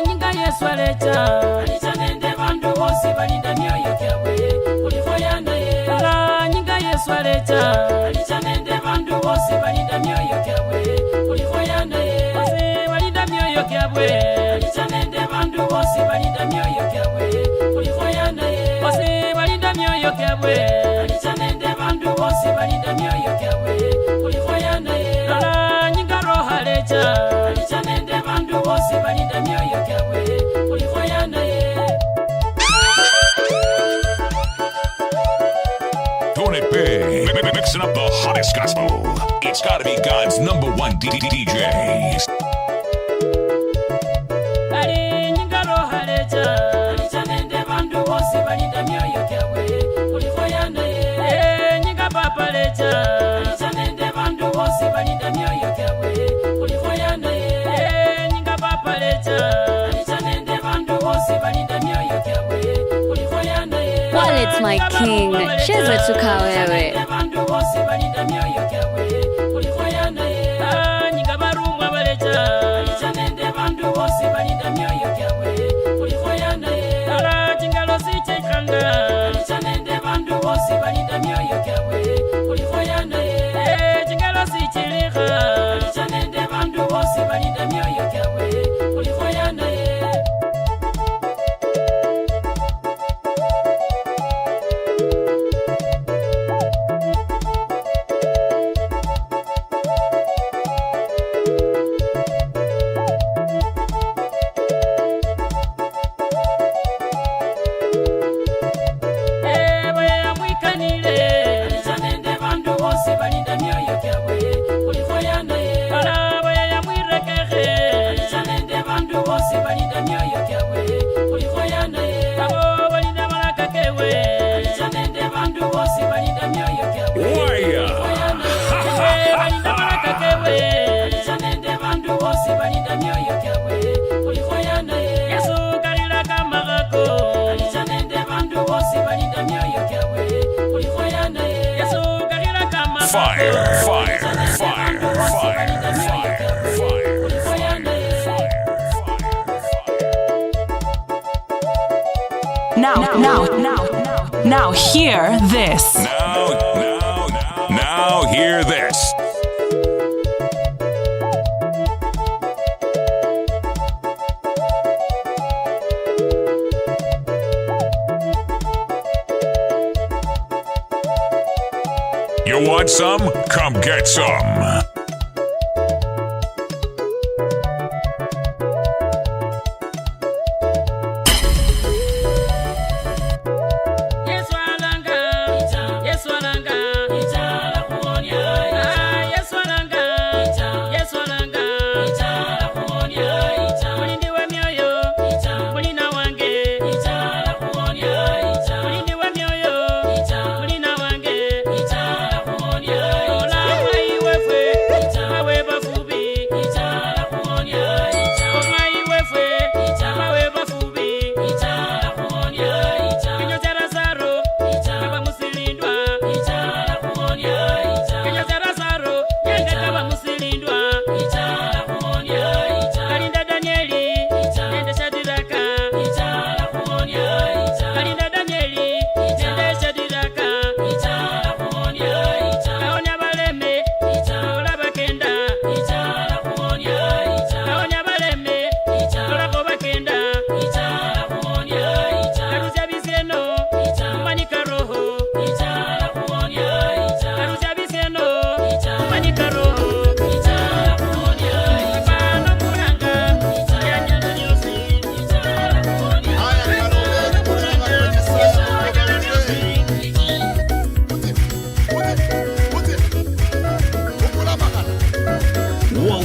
nyinga Yesu alecha alichanende bandu bose balinda myoyo kyabwe ulihoyana ye nyinga Yesu alecha alichanende bandu bose balinda myoyo kyabwe ulihoyana ye balinda myoyo kyabwe alichanende bandu bose balinda myoyo kyabwe ulihoyana ye balinda myoyo kyabwe alichanende bandu bose balinda myoyo kyabwe ulihoyana ye nyinga roho alecha alichanende bandu bose balinda myoyo kyabwe ulihoyana ye Doing it big. Mixing up the hottest gospel. It's gotta be God's number one DJ. Kali nyinga roho alecha alichanende bandu bose balinda myoyo kyabwe ulihoyana ye nyinga papa alecha alichanende bandu bose balinda myoyo kyabwe ulihoyana ye nyinga papa alecha alichanende bandu bose balinda myoyo kyabwe ulihoyana ye my king. Cheza tuka wewe. Now hear this. Now hear this. You want some? Come get some.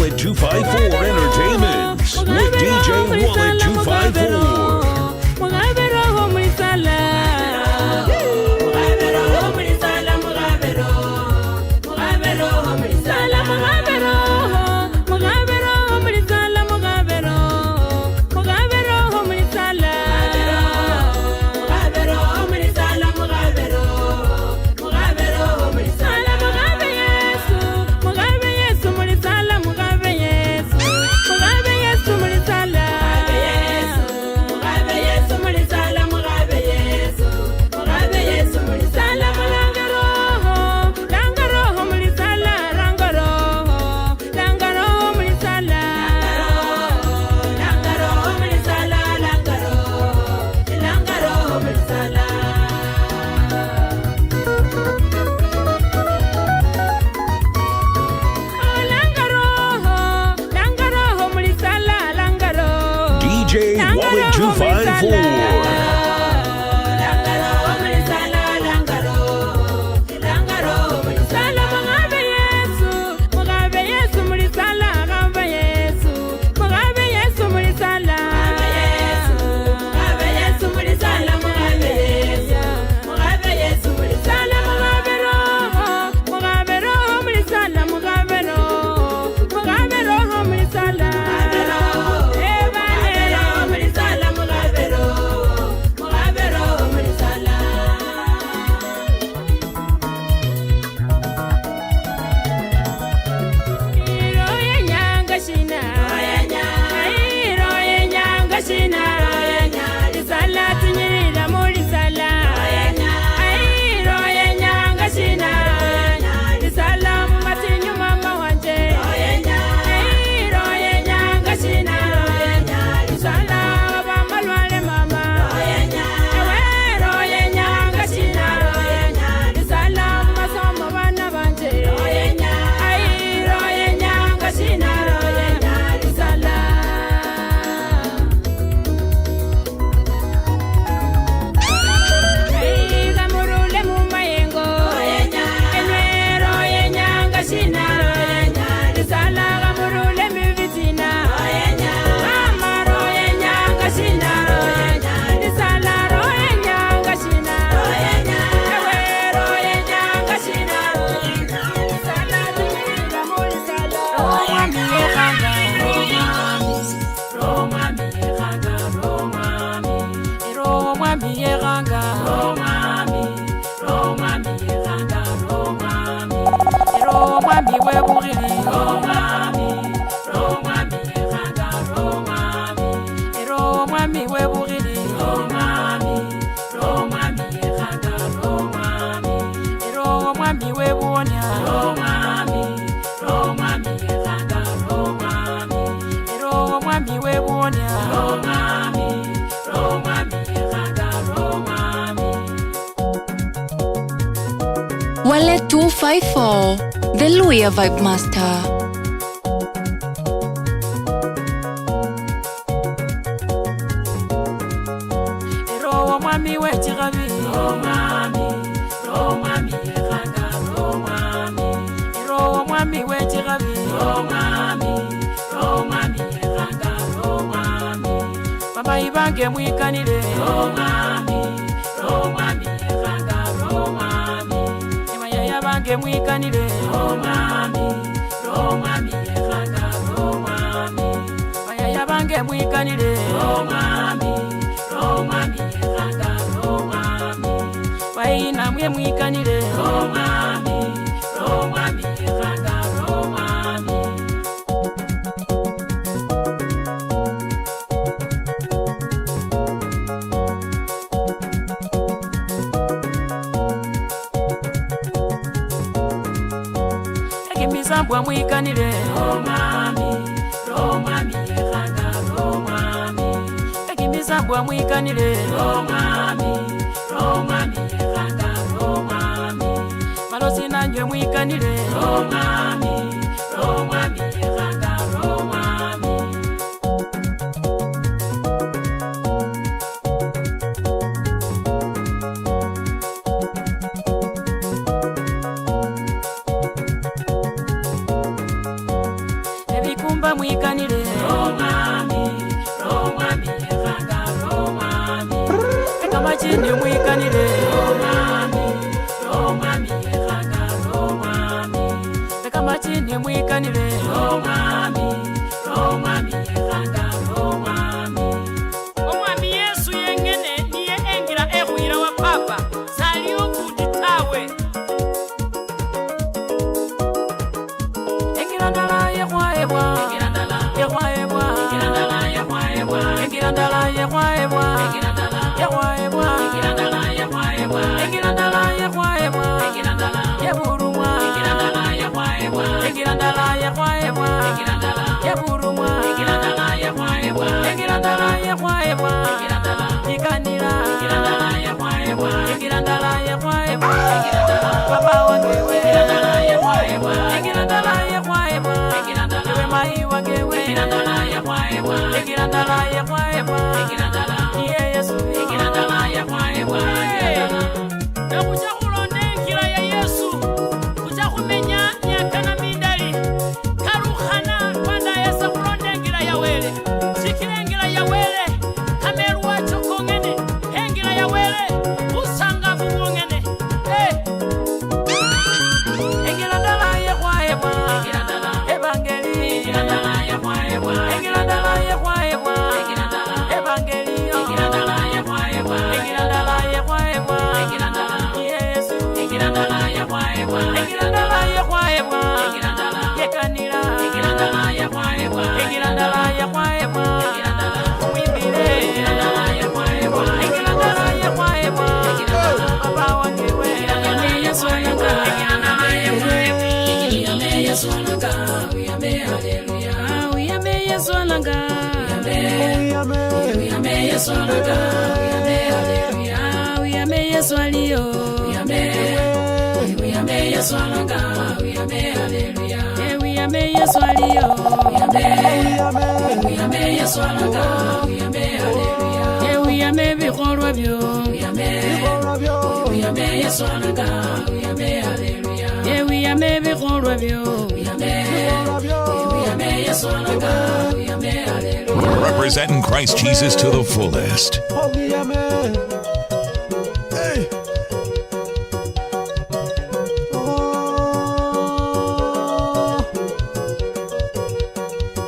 Wallet 254 Entertainments with DJ Wallet 254. webugili Romami Romami khanga Romami Romami webugili Romami Romami khanga Romami Romami webuonya Romami Romami khanga Romami Romami webuonya Romami Romami khanga Romami Wale 254, The Luya Vibe Master. Romami wechirabi Romami Romami khanga Romami Romami wechirabi Romami Romami khanga Romami Mama ibange mwikanire Romami Romami khanga Romami Imaya yabange mwikanire Romami Romami khanga Romami Maya yabange mwikanire Romami Romami khanga Romami Waina mwe mwikanire Romami Romami khanga Romami Ekimizambwa mwikanire Romami Romami khanga Romami Ekimizambwa mwikanire Romami Romami khanga Romami Malosi nanjwe mwikanire Romami Romami khanga Romami Ebikumba mwikanire Romami Romami khanga Romami Ekamachini mwikanire Romami Romami khanga Romami Ekamachini mwikanire Romami Romami khanga Romami Omwami Yesu yengene niye engira ehwira wa papa sali okuditawe Engirandala yehwaebwa Yehwaebwa Engirandala yehwaebwa Yehwaebwa Engirandala yehwaebwa Yeburumwa Engirandala yehwaebwa Yeburumwa Engirandala yehwaebwa Ikanira Engirandala yehwaebwa Papa wangewe Engirandala yehwaebwa Ewe mai wangewe Engirandala yehwaebwa Iye Yesu Nakuja kulonda enkira ya Yesu kuja kumenya nyakana mindali karuhana kwanda yesa kulonda enkira ya wele sikira enkira ya wele kameru wacho kongene enkira ya wele usanga bubongene enkira ndala yehwaebwa evangeli enkira ndala yehwaebwa evangeli enkira ndala yehwaebwa Yesu enkira ndala yehwaebwa yekanira enkira ndala yehwaebwa wimbire enkira ndala yehwaebwa papa wangewe Yesu ananga Yesu ananga uyame haleluya uyame Yesu ananga uyame Yesu ananga uyame haleluya uyame Yesu aliyo uyame Yesu ananga uyame haleluya uyame Yesu aliyo uyame Yesu ananga uyame haleluya uyame bikorwa byo uyame Yesu ananga uyame haleluya uyame bikorwa byo uyame Yesu ananga uyame haleluya Representing Christ Jesus to the fullest.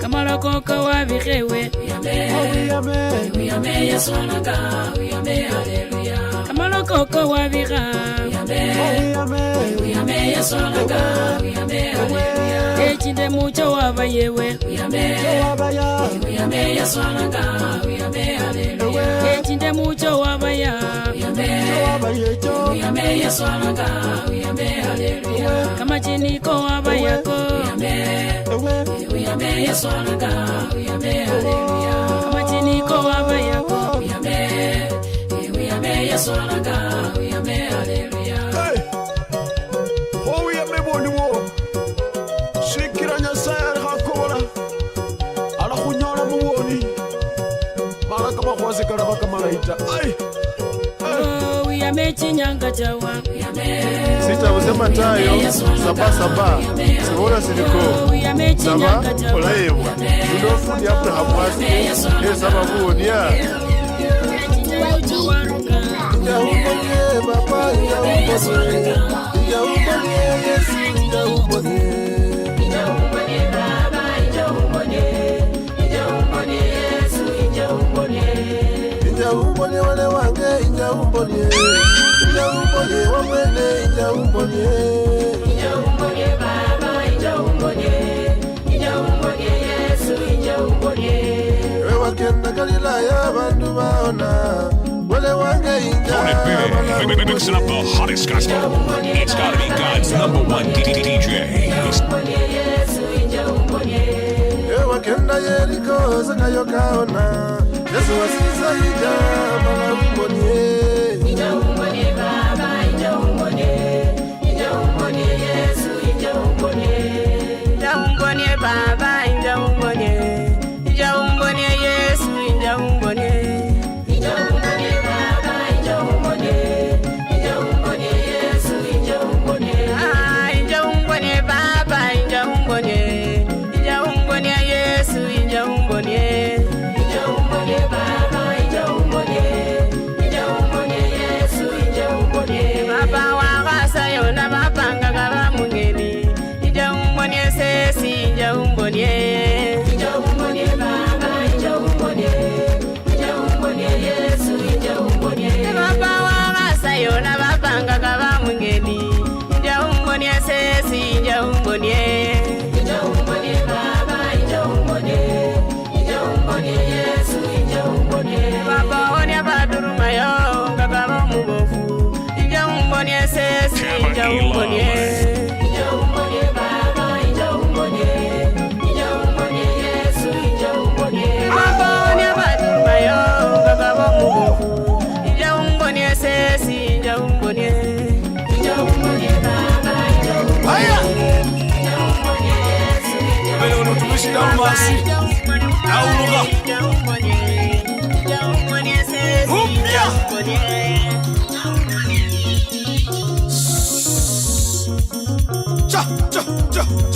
Kamalakoko wabihewe uyame Yesu ananga uyame haleluya Kamalakoko wabiha uyame Yesu ananga uyame haleluya Echinde mucho waba yewe uyame yaswalanga uyame haleluya. Echinde mucho waba ya uyame yaswalanga uyame haleluya. Kama chiniko waba yako uyame yaswalanga uyame haleluya. Kama chiniko waba yako uyame yaswalanga uyame haleluya. Oh uyame boni wo shikira nyasaya hakora ala kunyola muoni mara kama kwazi kana baka malaita ai uyame chinyanga chawa Sita usema tayo saba Sibora siliko uyame chinyanga chawa Olayewa Tudofu ni Abraham wasi saba buonia Yaumbonie baba Yaumbonie Yesu Yaumbonie baba Yesu Yaumbonie wale wange Yaumbonie wamwene Yaumbonie baba Yesu Ewa kenda Galilaya bandu baona wale wange Mixing up the hottest gospel. It's gotta be God's #1 DJ. Ewa kenda Yeriko zakayo kaona Yesu wasiza ija Yaumbonie baba Yesu Yaumbonie baba Yesu Yaumbonie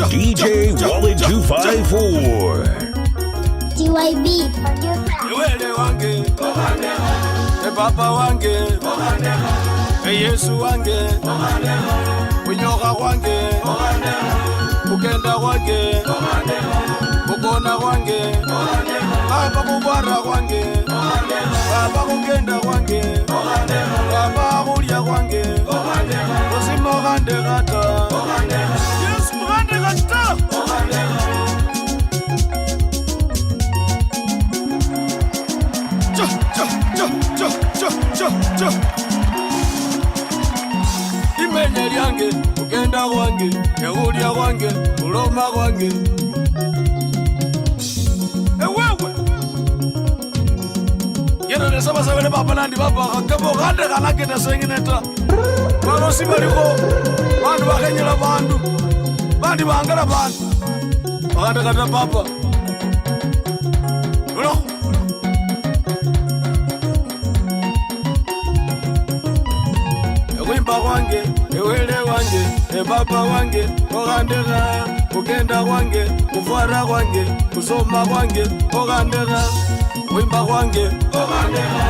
DJ Wallet 254 TYB Wele wange Papa wange Yesu wange Unyoka wange Ukenda wange Ukona wange Baba kubara wange Baba kukenda wange Baba kulia wange Kusimo gande gata Yesu gande gata Imenya lyange ukenda wange Eulya wange uloma wange Ewewe Yena nesaba sabele baba nandi baba Kabo gande kanake nesengineta Bano sibaliko Bandu bakenyela bandu Bandi bangala bandu Baganda kata baba Ulo Ewimba wange, ewele wange, ebaba wange, ogandera Kugenda wange, kuvara wange, kusoma wange, ogandera Wimba wange, ogandera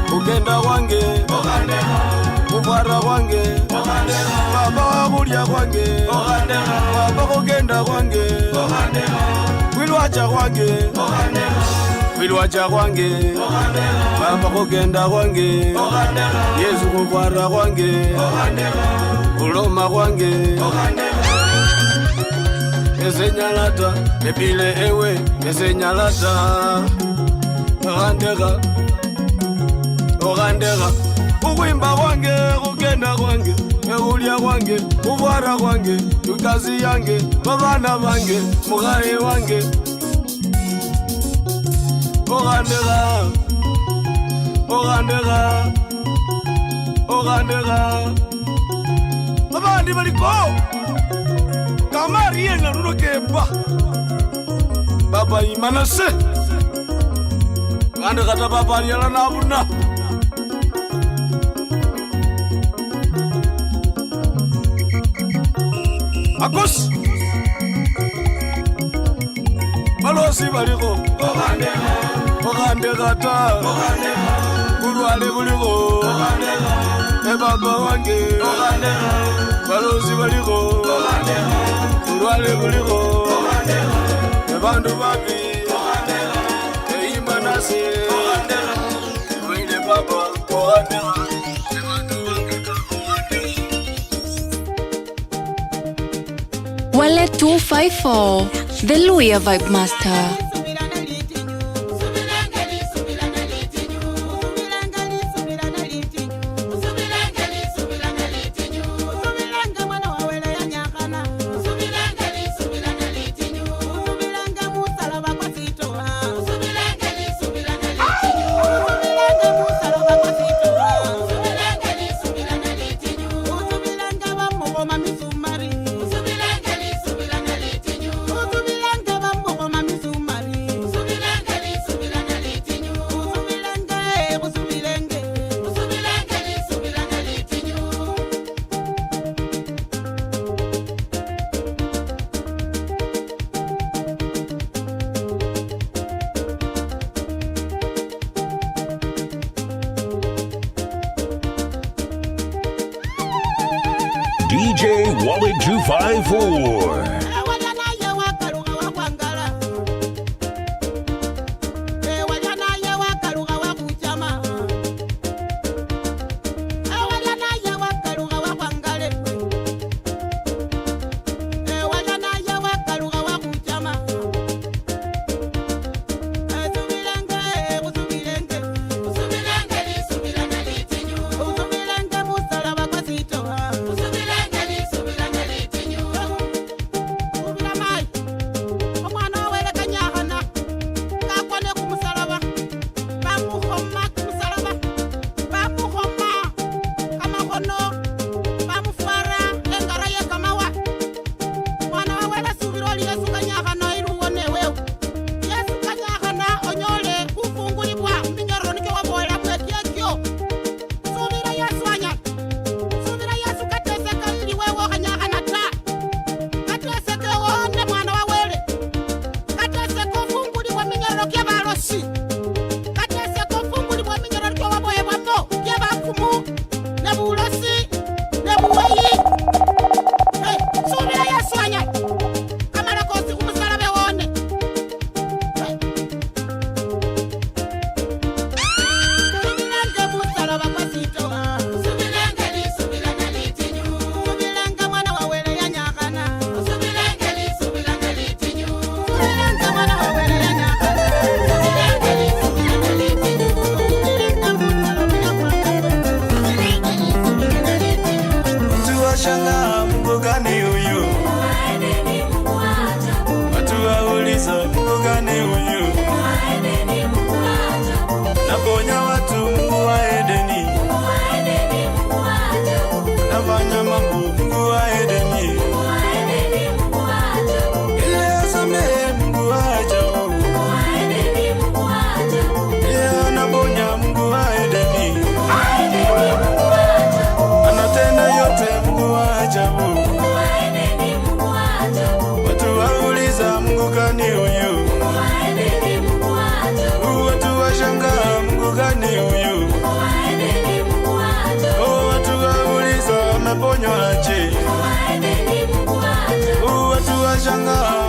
Kugenda wange, ogandera Kuvara wange, ogandera Baba wakulya wange, ogandera Baba kugenda wange, ogandera Wilwacha wange, ogandera Wilwacha wange, ogandera Baba kugenda wange, ogandera Yesu kuvara wange, ogandera Uloma wange, ogandera ezenyalata epile ewe ezenyalata ogandega ukwimba kwange kugenda kwange ekulya kwange ubwara kwange tukazi yange babana bange mugaye wange ogandega abandi baliko kamari yena nunokeba baba imanase kandi kata baba yala nabuna akos balosi baliko ogandega ta bulwale buliko baba wange balosi baliko bulwale buliko bandu babi eimanase wile baba ogandega Wale 254, the Luya Vibe Master. DJ Wallet 254.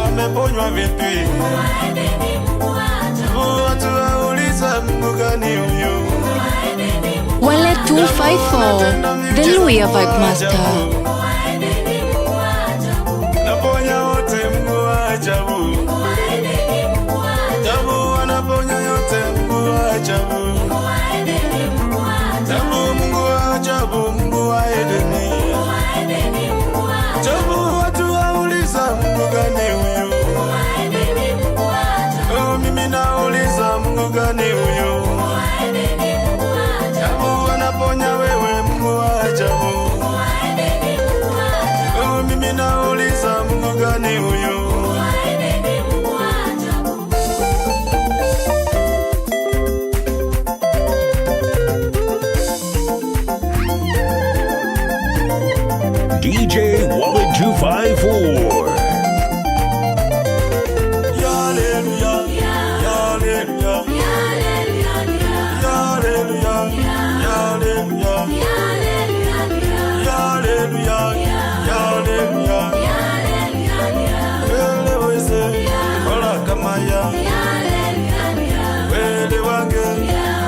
Ameponywa vipi? Watu wauliza Mungu gani huyu? Wale 254, the Luya Vibe Master. Naponya wote Mungu ninauliza Mungu gani huyu? DJ Wallet 254. Hallelujah, hallelujah, hallelujah, hallelujah, hallelujah. Wele wese, hola kamaya. Wele wange,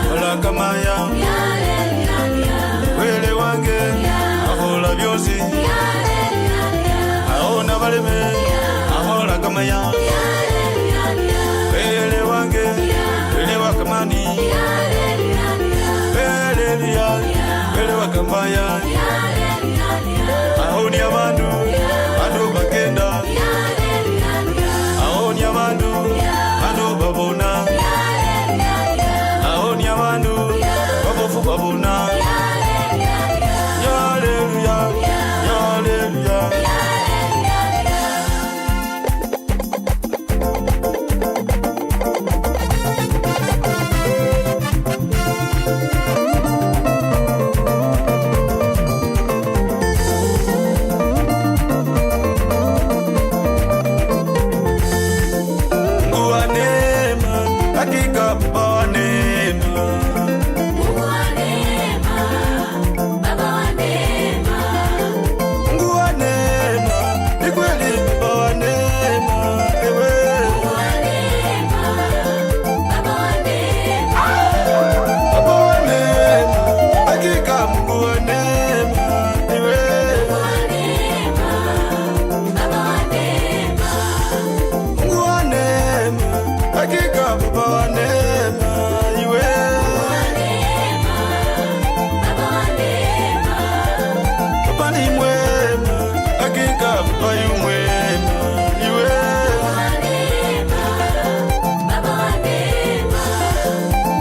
hola kamaya. Wele wange, ahola byosi. Aona baleme, ahola kamaya. Wele wange, wele wakamani. Hallelujah, wele wakamaya. Aoni abantu, bantu bagenda. Aoni abantu, bantu babona. Aoni abantu, babofu babona. Hallelujah, hallelujah. Mungu wa neema, hakika Baba wa neema. Mungu wa neema, ni kweli Baba wa neema, ewe. Baba wa neema, hakika Mungu wa neema, ewe. Mungu wa neema, hakika Baba wa neema, iwe. Baba ni mwema, hakika Baba yu mwema, iwe.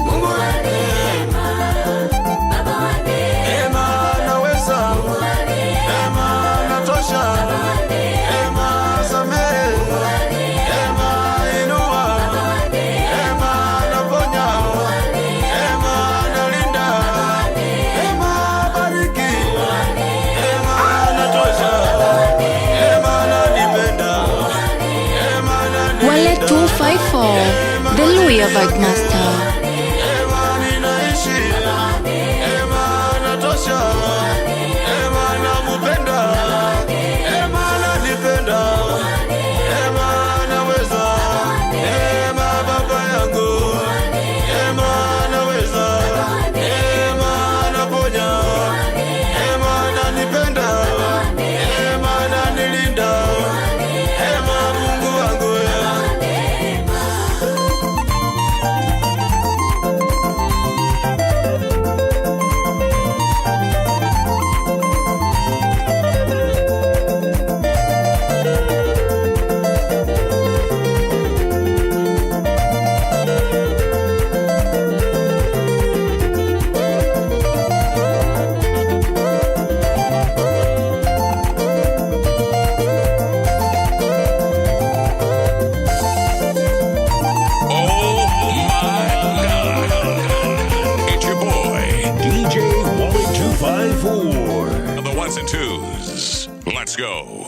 Mungu wa neema, neema naweza, neema natosha, neema samehe, neema inua, neema naponya, neema nalinda, neema bariki, neema natosha, neema nanipenda, neema nanipenda. Wallet 254, the Louis Vibe Master. Neema ninaishi, neema natosha, neema nakupenda, neema nanipenda, neema naweza, neema baba yangu, neema naweza, neema naponya, neema nanipenda, neema nanilinda, neema Mungu wangu. Oh my God. It's your boy, DJ Wallet 254. The ones and twos. Let's go.